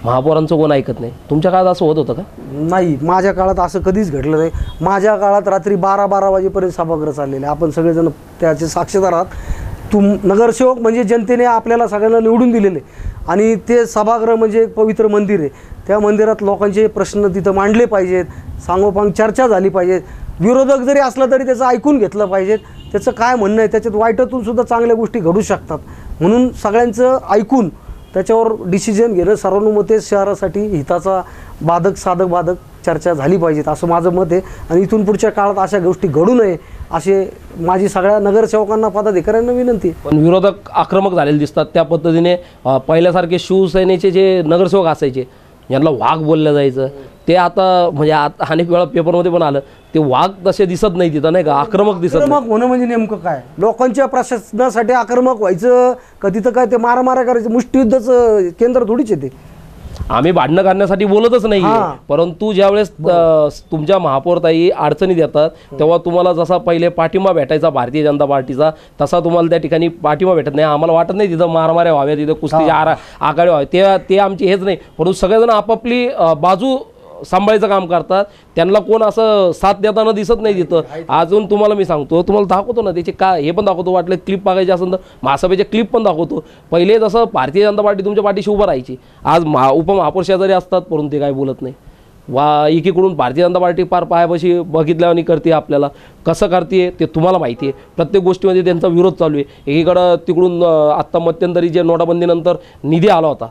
महापौरांचं कोण ऐकत नाही. तुमच्या काळात असं होत होतं का? नाही, माझ्या काळात असं कधीच घडलं नाही. माझ्या काळात रात्री 12-12 वाजेपर्यंत सभागृह चाललेले, आपण सगळेजण त्याचे साक्षीदार आहात. नगरसेवक म्हणजे जनतेने आपल्याला सगळ्यांना निवडून दिलेले आणि ते सभागृह म्हणजे एक पवित्र मंदिर आहे. त्या मंदिरात लोकांचे प्रश्न तिथं मांडले पाहिजेत, सांगोपांग चर्चा झाली पाहिजे. विरोधक जरी असला तरी त्याचं ऐकून घेतलं पाहिजे, त्याचं काय म्हणणं आहे, त्याच्यात वाईटातून सुद्धा चांगल्या गोष्टी घडू शकतात. म्हणून सगळ्यांचं ऐकून त्याच्यावर डिसिजन घेणं सर्वानुमते शहरासाठी हिताचा साधक बाधक चर्चा झाली पाहिजेत असं माझं मत आहे. आणि इथून पुढच्या काळात अशा गोष्टी घडू नये असे माझी सगळ्या नगरसेवकांना पदाधिकाऱ्यांना विनंती आहे. पण विरोधक आक्रमक झालेले दिसतात. त्या पद्धतीने पहिल्यासारखे शिवसेनेचे जे नगरसेवक असायचे यांना वाघ बोललं जायचं, ते आता म्हणजे आता अनेक वेळा पेपरमध्ये पण आलं, ते वाघ तसे दिसत नाही तिथं, नाही का? आक्रमक दिसत. आक्रमक होणं म्हणजे नेमकं काय? लोकांच्या प्रशासनासाठी आक्रमक व्हायचं का? तिथं काय ते मारामाऱ्या करायचं? मुष्टियुद्धाचं केंद्र थोडीच येते. आम्ही भांडणं करण्यासाठी बोलतच नाही, परंतु ज्यावेळेस तुमच्या महापौरताई अडचणी देतात तेव्हा तुम्हाला जसा पहिले पाठिंबा भेटायचा भारतीय जनता पार्टीचा तसा तुम्हाला त्या ठिकाणी पाठिंबा भेटत नाही. आम्हाला वाटत नाही तिथं मारामाऱ्या व्हाव्या, तिथं कुस्तीच्या आघाडी व्हाव्या, ते आमची हेच नाही. परंतु सगळेजण आपापली बाजू सांभाळायचं काम करतात. त्यांना कोण असं साथ देताना दिसत नाही तिथं. अजून तुम्हाला मी सांगतो, तुम्हाला दाखवतो ना त्याचे हे पण दाखवतो, वाटलं क्लिप बघायचे असेल तर महासभेचे क्लिप पण दाखवतो. पहिले जसं भारतीय जनता पार्टी तुमच्या पाठीशी उभं राहायची, आज उपमहापौर शेजारी असतात परंतु ते काय बोलत नाही. एकीकडून भारतीय जनता पार्टी पार पायापाशी बघितल्याने करते, आपल्याला कसं करते ते तुम्हाला माहिती आहे. प्रत्येक गोष्टीमध्ये त्यांचा विरोध चालू आहे. एकीकडं तिकडून आत्ता मध्यंतरी जे नोटाबंदीनंतर निधी आला होता,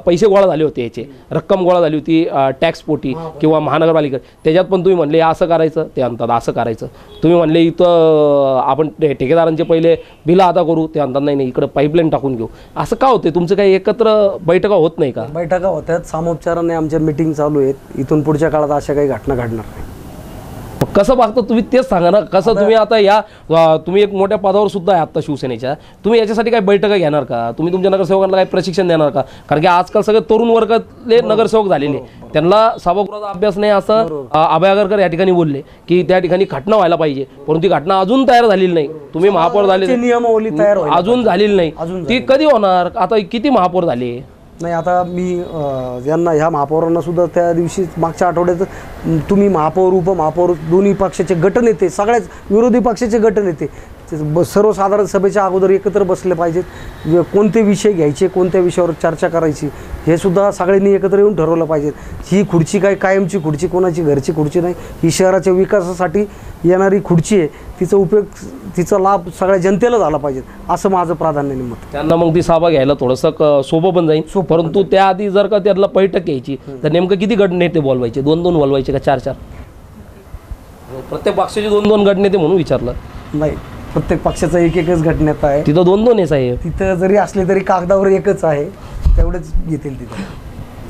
पैसे गोळा झाले होते, याचे रक्कम गोळा झाली होती टॅक्स पोटी किंवा महानगरपालिका, त्याच्यात पण तुम्ही म्हणले असं करायचं, ते म्हणतात असं करायचं. तुम्ही म्हणले इथं आपण ठेकेदारांचे पहिले बिलं अदा करू, ते म्हणतात नाही इकडं पाईपलाईन टाकून घेऊ. असं का होते? तुमचं काही एकत्र बैठका होत नाही का? बैठका होत्यात, सामोपचाराने आमच्या मीटिंग चालू आहेत. इथून पुढच्या काळात अशा काही घटना घडणार नाही. कसं बघता तुम्ही तेच सांगा ना. कसं तुम्ही आता तुम्ही एक मोठ्या पदावर सुद्धा आहे आता शिवसेनेच्या, तुम्ही याच्यासाठी काही बैठका घेणार का? तुम्ही तुमच्या नगरसेवकांना काही प्रशिक्षण देणार का? कारण की आजकाल सगळे तरुण वर्गातले नगरसेवक झालेले, त्यांना सभागृहाचा अभ्यास नाही असं अभय आगरकर या ठिकाणी बोलले की त्या ठिकाणी घटना व्हायला पाहिजे, परंतु ती घटना अजून तयार झालेली नाही. तुम्ही महापौर झाले, नियमावली तयार अजून झालेली नाही, ती कधी होणार? आता किती महापौर झाले? नाही, आता मी यांना ह्या महापौरांना सुद्धा त्या दिवशी मागच्या आठवड्यात तुम्ही महापौर उपमहापौर दोन्ही पक्षाचे गटनेते, सगळ्याच विरोधी पक्षाचे गटनेते सर्वसाधारण सभेच्या अगोदर एकत्र बसले पाहिजेत. कोणते विषय घ्यायचे, कोणत्या विषयावर चर्चा करायची हे सुद्धा सगळ्यांनी एकत्र येऊन ठरवलं पाहिजे. ही खुर्ची काय कायमची खुर्ची, कोणाची घरची खुर्ची नाही. ही शहराच्या विकासासाठी येणारी खुर्ची आहे, तिचा उपयोग, तिचा लाभ सगळ्या जनतेला झाला पाहिजे असं माझं प्राधान्याने मत. त्यांना मग ती सभा घ्यायला थोडंसं सोपं पण जाईल, परंतु त्याआधी जर का त्यातला बैठक घ्यायची तर नेमकं किती गटनेते बोलवायचे? 2-2 बोलवायचे का 4-4? प्रत्येक पक्षाचे 2-2 गटनेते म्हणून विचारलं. नाही, प्रत्येक पक्षाचा एकच गटनेता आहे. तिथं 2-2 आहे साहेब. तिथं जरी असले तरी कागदावर एकच आहे, तेवढेच घेतील तिथं.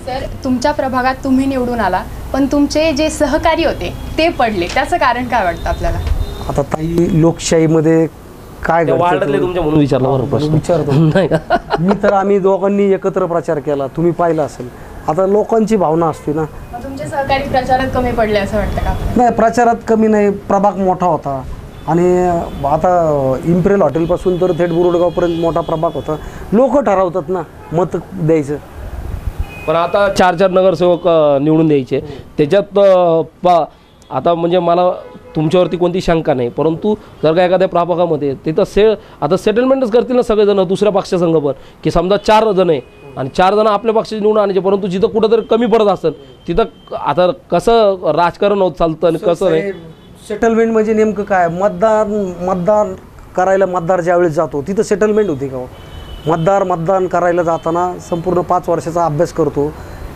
सर, तुमच्या प्रभागात तुम्ही निवडून आला पण तुमचे जे सहकारी होते ते पडले, त्याचं कारण काय वाटतं आपल्याला? आता ताई लोकशाहीमध्ये काय घडतं वार्डातले तुमच्या म्हणून विचारलं बरं प्रश्न विचारतो नाही का? मी तर आम्ही दोघांनी एकत्र प्रचार केला, तुम्ही पाहिलं असेल. आता लोकांची भावना असते ना. मग तुमचे सहकारी प्रचारात कमी पडले असं वाटतं का? नाही, प्रचारात कमी नाही, प्रभाग मोठा होता आणि आता इम्पेरियल हॉटेलपासून तर थेट बुरुडगावपर्यंत मोठा प्रभाग होता. लोक ठरवतात ना मत द्यायचं. पण आता 4 नगरसेवक निवडून द्यायचे त्याच्यात आता म्हणजे मला तुमच्यावरती कोणती शंका नाही, परंतु जर का एखाद्या प्रभागामध्ये तिथं आता सेटलमेंटच करतील ना सगळेजण दुसऱ्या पक्षासंघ पण, की समजा 4 जण आहे आणि 4 जण आपल्या पक्षाचे निवडून आणायचे, परंतु जिथं कुठंतरी कमी पडत असेल तिथं आता कसं राजकारण होत चालतं आणि कसं नाही. सेटलमेंट म्हणजे नेमकं काय? मतदान करायला मतदार ज्यावेळेस जातो तिथं सेटलमेंट होती का? मतदान करायला जाताना संपूर्ण 5 वर्षाचा अभ्यास करतो,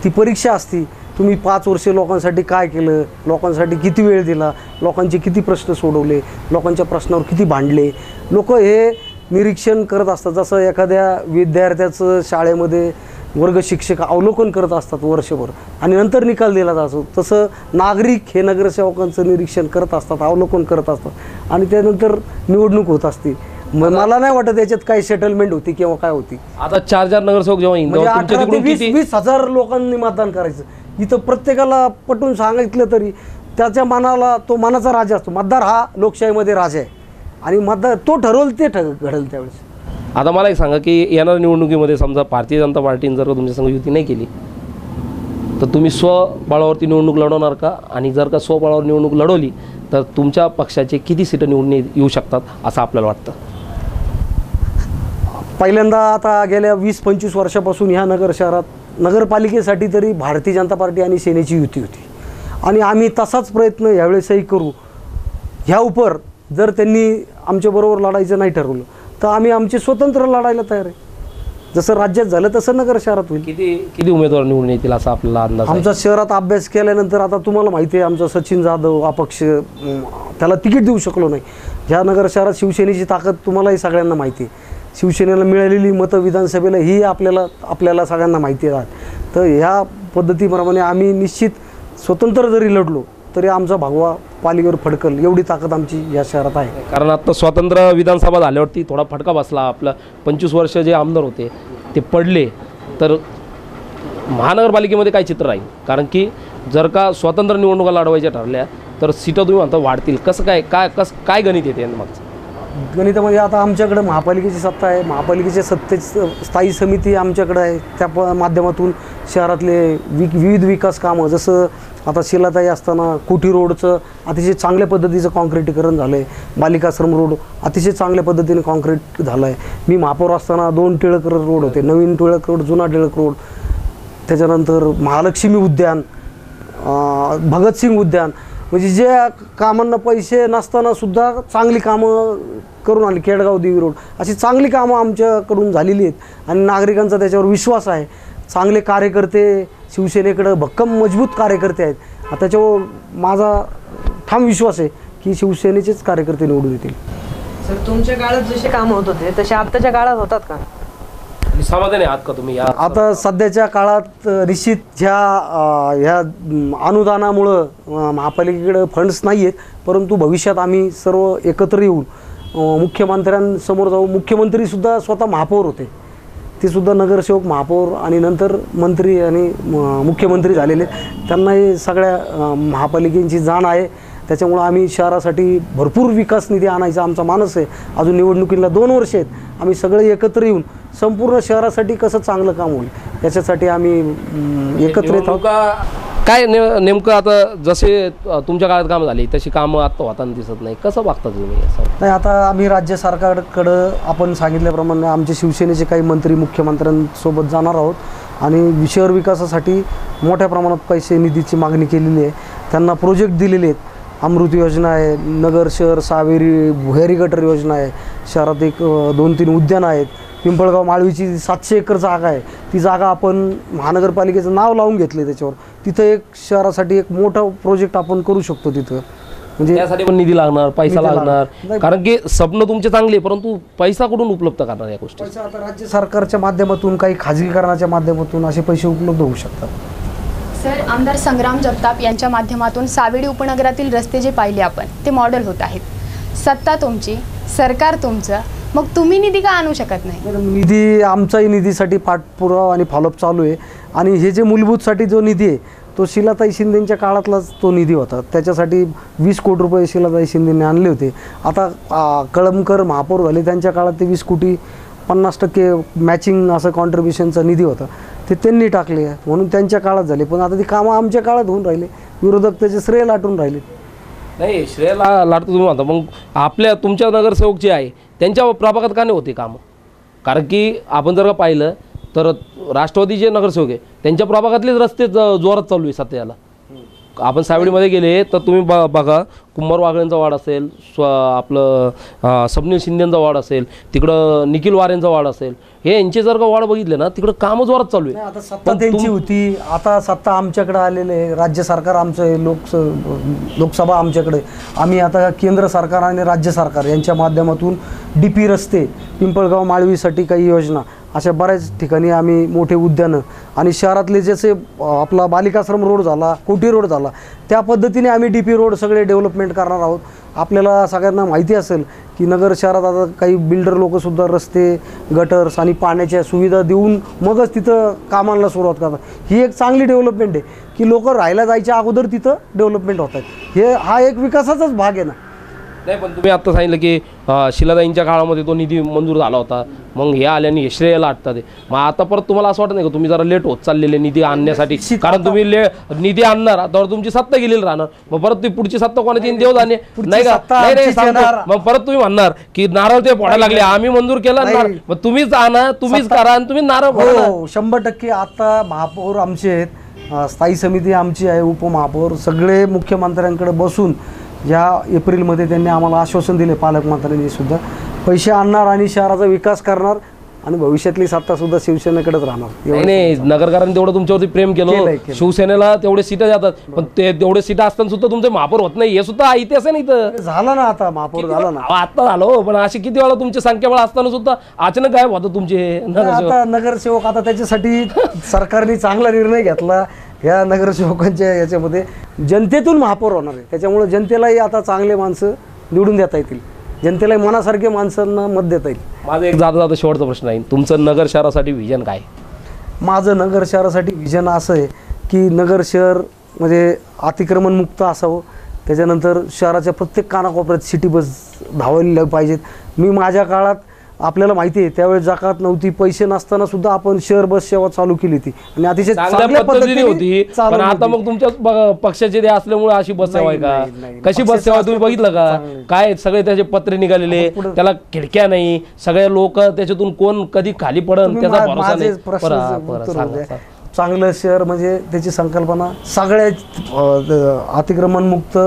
ती परीक्षा असती. तुम्ही 5 वर्षे लोकांसाठी काय केलं, लोकांसाठी किती वेळ दिला, लोकांचे किती प्रश्न सोडवले, लोकांच्या प्रश्नावर किती भांडले. लोक हे निरीक्षण करत असतात. जसं एखाद्या विद्यार्थ्याचं शाळेमध्ये वर्ग शिक्षक अवलोकन करत असतात वर्षभर आणि नंतर निकाल दिला जातो, तसं नागरिक हे नगरसेवकांचं निरीक्षण करत असतात, अवलोकन करत असतात आणि त्यानंतर निवडणूक होत असते. मला नाही वाटत याच्यात काही सेटलमेंट होती किंवा काय होती. आता 4 नगरसेवक जेव्हा येईल म्हणजे तेव्हा तुमच्या 18 ते तिकडून किती 20 हजार लोकांनी मतदान करायचं. इथं प्रत्येकाला पटवून सांगितलं तरी त्याच्या मनाला तो मनाचा राजा असतो. मतदार हा लोकशाहीमध्ये राजा आहे आणि मतदार तो ठरवल ते घडेल त्यावेळेस. आता मला एक सांगा की येणाऱ्या निवडणुकीमध्ये समजा भारतीय जनता पार्टीने जर का तुमच्या संग युती नाही केली तर तुम्ही स्वबळावरती निवडणूक लढवणार का? आणि जर का स्वबळावर निवडणूक लढवली तर तुमच्या पक्षाचे किती सीटं निवडून येऊ शकतात असं आपल्याला वाटतं? पहिल्यांदा आता गेल्या 20-25 वर्षापासून ह्या नगर शहरात नगरपालिकेसाठी तरी भारतीय जनता पार्टी आणि सेनेची युती होती आणि आम्ही तसाच प्रयत्न यावेळेसही करू. ह्या उपर जर त्यांनी आमच्याबरोबर लढायचं नाही ठरवलं तर आम्ही आमचे स्वतंत्र लढायला तयार आहे. जसं राज्यात झालं तसं नगर शहरात होईल. किती उमेदवार निवडून येतील असा आपल्याला अंदाज आहे? आमचा शहरात अभ्यास केल्यानंतर आता तुम्हाला माहिती आहे आमचा सचिन जाधव अपक्ष, त्याला तिकीट देऊ शकलो नाही. ह्या नगर शहरात शिवसेनेची ताकद तुम्हालाही सगळ्यांना माहिती आहे. शिवसेनेला मिळालेली मतं विधानसभेला ही आपल्याला सगळ्यांना माहिती आहे. तर ह्या पद्धतीप्रमाणे आम्ही निश्चित स्वतंत्र जरी लढलो तरी आमचा भगवा पालीवर फडकल एवढी ताकद आमची या शहरात आहे. कारण आता स्वतंत्र विधानसभा झाल्यावरती थोडा फटका बसला. आपलं 25 वर्ष जे आमदार होते ते पडले तर महानगरपालिकेमध्ये काय चित्र राहील? कारण की जर का स्वतंत्र निवडणुका लढवायच्या ठरल्या तर सीटं तुम्ही म्हणता वाढतील. कसं काय गणित येते मागचं? गणितामध्ये आता आमच्याकडे महापालिकेची सत्ता आहे. महापालिकेच्या सत्तेची स्थायी समिती आमच्याकडे आहे. त्या माध्यमातून शहरातले विविध विकास कामं, जसं आता शिलाताई असताना कोठी रोडचं अतिशय चांगल्या पद्धतीचं कॉन्क्रीटीकरण झालं आहे. बालिकाश्रम रोड अतिशय चांगल्या पद्धतीने कॉन्क्रीट झालं आहे. मी महापौर असताना 2 टिळक रोड होते, नवीन टिळक रोड, जुना टिळक रोड, त्याच्यानंतर महालक्ष्मी उद्यान, भगतसिंग उद्यान, म्हणजे जे कामांना पैसे नसताना सुद्धा चांगली कामं करून आली. केडगाव देवी रोड, अशी चांगली कामं आमच्याकडून झालेली आहेत आणि नागरिकांचा त्याच्यावर विश्वास आहे. चांगले कार्यकर्ते शिवसेनेकडं भक्कम मजबूत कार्यकर्ते आहेत. त्याच्यावर माझा ठाम विश्वास आहे की शिवसेनेचेच कार्यकर्ते निवडून येतील. सर, तुमच्या काळात जसे कामं होत होते तसे आत्ताच्या काळात होतात का? समाधानी आहात का तुम्ही? आता सध्याच्या काळात निश्चित ह्या अनुदानामुळं महापालिकेकडे फंड्स नाही आहेत, परंतु भविष्यात आम्ही सर्व एकत्र येऊन मुख्यमंत्र्यांसमोर जाऊ. मुख्यमंत्रीसुद्धा स्वतः महापौर होते, ते सुद्धा नगरसेवक, महापौर आणि नंतर मंत्री आणि मुख्यमंत्री झालेले. त्यांनाही सगळ्या महापालिकेची जाण आहे. त्याच्यामुळं आम्ही शहरासाठी भरपूर विकास निधी आणायचा आमचा मानस आहे. अजून निवडणुकीला 2 वर्ष आहेत. आम्ही सगळे एकत्र येऊन संपूर्ण शहरासाठी कसं चांगलं काम होईल याच्यासाठी आम्ही एकत्र येत आहोत. काय नेमकं आता जसे तुमच्या काळात कामं झाली तशी कामं आता होताना दिसत नाही, कसं बघता तुम्ही? नाही, आता आम्ही राज्य सरकारकडं आपण सांगितल्याप्रमाणे आमचे शिवसेनेचे काही मंत्री मुख्यमंत्र्यांसोबत जाणार आहोत आणि शहर विकासासाठी मोठ्या प्रमाणात पैसे निधीची मागणी केलेली आहे. त्यांना प्रोजेक्ट दिलेले आहेत. अमृत योजना आहे, नगर शहर सावेरी भुयारी गटर योजना आहे, शहरात एक 2-3 उद्यानं आहेत. पिंपळगाव माळवीची 700 एकर जागा आहे. ती जागा आपण महानगरपालिकेचं नाव लावून घेतले त्याच्यावर. तिथं एक शहरासाठी एक मोठा प्रोजेक्ट आपण करू शकतो तिथं. म्हणजे त्यासाठी पण निधी लागणार, पैसा लागणार. कारण की स्वप्न तुमचे चांगले, परंतु पैसा कुठून उपलब्ध करणार या गोष्टी? पैसा आता राज्य सरकारच्या माध्यमातून, काही खाजगीकरणाच्या माध्यमातून असे पैसे उपलब्ध होऊ शकतात. सर, आमदार संग्राम जगताप यांच्या माध्यमातून सावेडी उपनगरातील रस्ते जे पाहिले आपण ते मॉडेल होत आहेत. सत्ता तुमची, सरकार तुमचं, मग तुम्ही निधी का आणू शकत नाही? निधी आमचाही निधीसाठी पाठपुरावा आणि फॉलोअप चालू आहे. आणि हे जे मूलभूतसाठी जो निधी आहे तो शिलाताई शिंदेंच्या काळातलाच तो निधी होता. त्याच्यासाठी 20 कोटी रुपये शिलाताई शिंदेंनी आणले होते. आता कळमकर महापौर झाले त्यांच्या काळात ते 20 कोटी 50% मॅचिंग असं कॉन्ट्रीब्युशनचा निधी होता, ते त्यांनी टाकले म्हणून त्यांच्या काळात झाले. पण आता ती कामं आमच्या काळात होऊन राहिले, विरोधक त्याचे श्रेय लाटून राहिले. नाही, श्रेयला लाटतो तुम्ही म्हणता, मग आपल्या तुमच्या नगरसेवक जे आहे त्यांच्या प्रभागात का नाही होते कामं? कारण की आपण जर का पाहिलं तर राष्ट्रवादी जे नगरसेवक आहे त्यांच्या प्रभागातलेच रस्ते जोरात चालू आहे सध्याला. आपण सावडीमध्ये गेले तर तुम्ही बघा, कुंभार वागळेंचा वाड असेल, आपलं स्वप्नील शिंदेंचा वाड असेल, तिकडं निखिल वारेंचा वाड असेल, हे यांचे जर का वाड बघितले ना तिकडं कामं जोरात चालू आहे. आता सत्ता त्यांची होती, आता सत्ता आमच्याकडे आलेले आहे. राज्य सरकार आमचं आहे, लोकसभा आमच्याकडे. आम्ही आता केंद्र सरकार आणि राज्य सरकार यांच्या माध्यमातून DP रस्ते, पिंपळगाव माळवीसाठी काही योजना, अशा बऱ्याच ठिकाणी आम्ही मोठे उद्यानं आणि शहरातले जसे आपला बालिकाश्रम रोड झाला, कोठी रोड झाला, त्या पद्धतीने आम्ही DP रोड सगळे डेव्हलपमेंट करणार आहोत. आपल्याला सगळ्यांना माहिती असेल की नगर शहरात आता काही बिल्डर लोकसुद्धा रस्ते, गटर्स आणि पाण्याच्या सुविधा देऊन मगच तिथं कामाला सुरुवात करतात. ही एक चांगली डेव्हलपमेंट आहे की लोक राहायला जायच्या अगोदर तिथं डेव्हलपमेंट होत आहे. हा एक विकासाचाच भाग आहे ना. नाही, पण तुम्ही आत्ता सांगितलं की शिलाताईंच्या काळामध्ये तो निधी मंजूर झाला होता, मग हे आल्याने हे श्रेय लाटतात. मग आता परत तुम्हाला असं वाटत नाही का तुम्ही जरा लेट होत चाललेले निधी आणण्यासाठी? कारण तुम्ही निधी आणणार तर तुमची सत्ता गेलेली राहणार, मग परत ती पुढची सत्ता कोणाची देव जाणे नाही का? नाही, मग परत तुम्ही म्हणणार की नारळ ते फोडायला लागले, आम्ही मंजूर केलं, मग तुम्हीच आणा, तुम्हीच करा आणि तुम्ही नारळ फोडा. 100% आता महापौर आमचे आहेत, स्थायी समिती आमची आहे, उपमहापौर सगळे मुख्यमंत्र्यांकडे बसून या एप्रिलमध्ये त्यांनी आम्हाला आश्वासन दिले, पालकमंत्र्यांनी सुद्धा, पैसे आणणार आणि शहराचा विकास करणार आणि भविष्यातली सत्तासुद्धा शिवसेनेकडेच राहणार. नाही, नगरकरांनी तेवढं तुमच्यावरती प्रेम केलं, शिवसेनेला तेवढे सीटं जातात, पण ते तेवढे सीटं असताना सुद्धा तुमचे महापौर होत नाही, हे सुद्धा इतिहास आहे. नाही तर झालं ना, आता महापौर झाला ना, आता झालं. पण अशी किती वेळा तुमची संख्याबळ असताना सुद्धा अचानक गायब होतं तुमचे आता नगरसेवक. आता त्याच्यासाठी सरकारने चांगला निर्णय घेतला, ह्या नगरसेवकांच्या याच्यामध्ये जनतेतून महापौर होणार आहे. त्याच्यामुळे जनतेलाही आता चांगले माणसं निवडून देता येतील, जनतेलाही मनासारखे माणसांना मत देता येईल. माझा एक जाता शेवटचा प्रश्न आहे, तुमचं नगर शहरासाठी व्हिजन काय? माझं नगर शहरासाठी व्हिजन असं आहे की नगर शहर म्हणजे अतिक्रमणमुक्त असावं. त्याच्यानंतर शहराच्या प्रत्येक कानाकोपऱ्यात सिटी बस धावल्या पाहिजेत. मी माझ्या काळात, आपल्याला माहिती आहे त्यावेळेस जाकात नव्हती, पैसे नसताना सुद्धा आपण शहर बस सेवा चालू केली होती आणि अतिशय चांगल्या पद्धतीने होती. पण आता मग तुमच्या पक्षाचे ते असल्यामुळे अशी बस सेवा आहे का? कशी बस सेवा तुम्ही बघितलं का? काय सगळे त्याचे पत्रे निघालेले, त्याला खिडक्या नाही, सगळे लोक त्याच्यातून कोण कधी खाली पडन त्याचा भरोसा नाही. चांगलं शहर म्हणजे त्याची संकल्पना सगळ्या अतिक्रमणमुक्त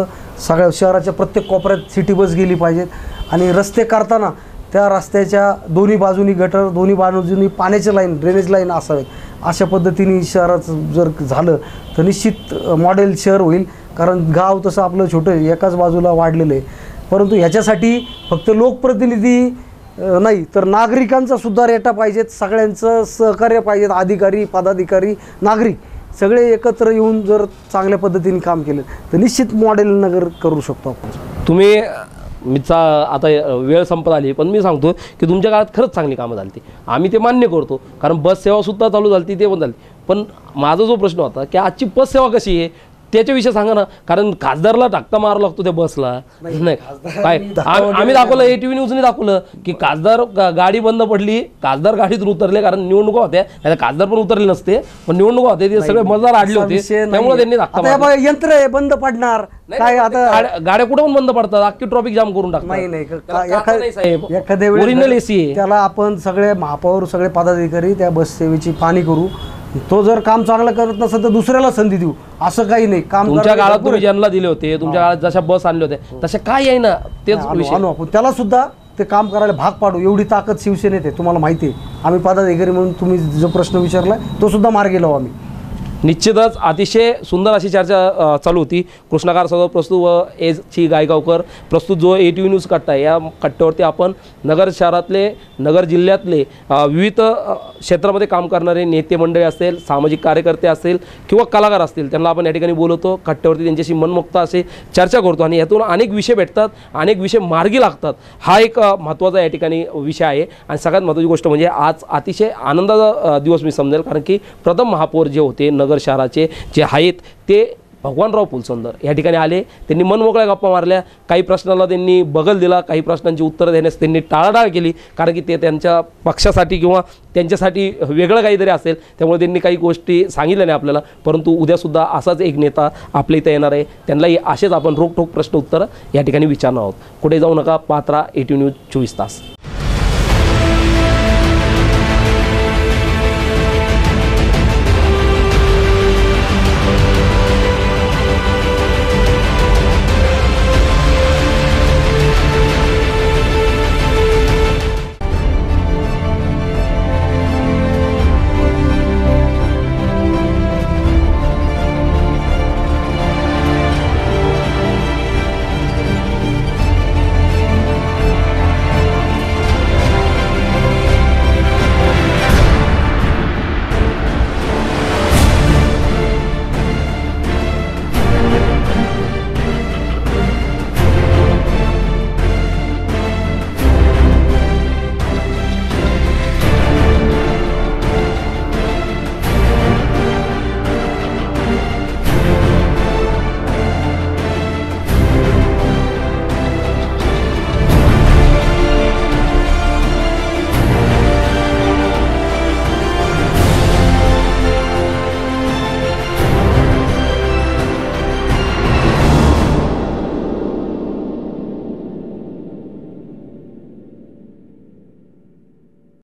सगळ्या शहराच्या प्रत्येक कोपऱ्यात सिटी बस गेली पाहिजेत. आणि रस्ते करताना त्या रस्त्याच्या दोन्ही बाजूनी गटर, दोन्ही बाजूनी पाण्याचे लाईन, ड्रेनेज लाईन असावेत. अशा पद्धतीने शहराचं जर झालं तर निश्चित मॉडेल शहर होईल. कारण गाव तसं आपलं छोटं एकाच बाजूला वाढलेलं आहे. परंतु ह्याच्यासाठी फक्त लोकप्रतिनिधी नाही तर नागरिकांचा सुद्धा रेटा पाहिजेत, सगळ्यांचं सहकार्य पाहिजेत, अधिकारी, पदाधिकारी, नागरिक सगळे एकत्र येऊन जर चांगल्या पद्धतीने काम केलं तर निश्चित मॉडेल नगर करू शकतो आपण. तुम्ही आता वेळ संपत आली, पण मी सांगतो की तुमच्या काळात खरंच चांगली कामं झाली, आम्ही ते मान्य करतो. कारण बस सेवासुद्धा चालू झाली, ते पण झाली. पण माझा जो प्रश्न होता की आजची बस सेवा कशी आहे त्याच्याविषयी सांगा ना. कारण खासदारला धक्का मारावा लागतो त्या बसला. नाही काय आम्ही दाखवलं, ATV न्यूजने दाखवलं की खासदार गाडी बंद पडली, खासदार गाडीतून उतरले, कारण निवडणुका होत्या, खासदार पण उतरले नसते, पण निवडणुका होते, ते सगळे मतदार आडले होते, त्यामुळे त्यांनी धक्का मारला. यंत्र आहे बंद पडणार काय? आता गाड्या कुठे पण बंद पडतात, अख्खी ट्रॉफिक जाम करून टाकतात. एखाद्या ओरिजिनल AC आहे. त्याला आपण सगळे महापौर, सगळे पदाधिकारी त्या बस सेवेची पाहणी करू. तो जर काम चांगलं करत नसेल तर दुसऱ्याला संधी देऊ, असं काही नाही. काम तुमच्या काळात तुम्ही ज्यांना दिले होते, तुमच्या काळात जशा बस आणले होते तशा काय आहे ना, तेच आणू आपण. त्याला सुद्धा ते काम करायला भाग पाडू, एवढी ताकद शिवसेनेत आहे, तुम्हाला माहिती आहे. आम्ही पदाधिकारी म्हणून तुम्ही जो प्रश्न विचारला तो सुद्धा मार्गी लावू आम्ही. निश्चितच अतिशय सुंदर अशी चर्चा चालू होती. कृष्णाकार सजावट प्रस्तुत व एसची गायगावकर प्रस्तुत जो ATV न्यूज कट्टा आहे, या कट्ट्यावरती आपण नगर शहरातले, नगर जिल्ह्यातले विविध क्षेत्रामध्ये काम करणारे नेते मंडळी असेल, सामाजिक कार्यकर्ते असेल किंवा कलाकार असतील, त्यांना आपण या ठिकाणी बोलवतो. कट्ट्यावरती त्यांच्याशी मनमुक्त असे चर्चा करतो आणि यातून अनेक विषय भेटतात, अनेक विषय मार्गी लागतात. हा एक महत्त्वाचा या ठिकाणी विषय आहे. आणि सगळ्यात महत्त्वाची गोष्ट म्हणजे आज अतिशय आनंदाचा दिवस मी समजेल, कारण की प्रथम महापौर जे होते नगर शहराचे जे आहेत ते भगवानराव फुलसुंदर या ठिकाणी आले. त्यांनी मनमोकळ्या गप्पा मारल्या. काही प्रश्नाला त्यांनी बगल दिला, काही प्रश्नांची उत्तरं देण्यास त्यांनी टाळाटाळ केली, कारण की ते त्यांच्या पक्षासाठी किंवा त्यांच्यासाठी वेगळं काहीतरी असेल, त्यामुळे त्यांनी काही गोष्टी सांगितल्या नाही आपल्याला. परंतु उद्यासुद्धा असाच एक नेता आपल्या इथं येणार आहे, त्यांनाही असेच आपण रोखठोक प्रश्न उत्तरं या ठिकाणी विचारणार आहोत. कुठे जाऊ नका, पात्रा ATV न्यूज 24 तास.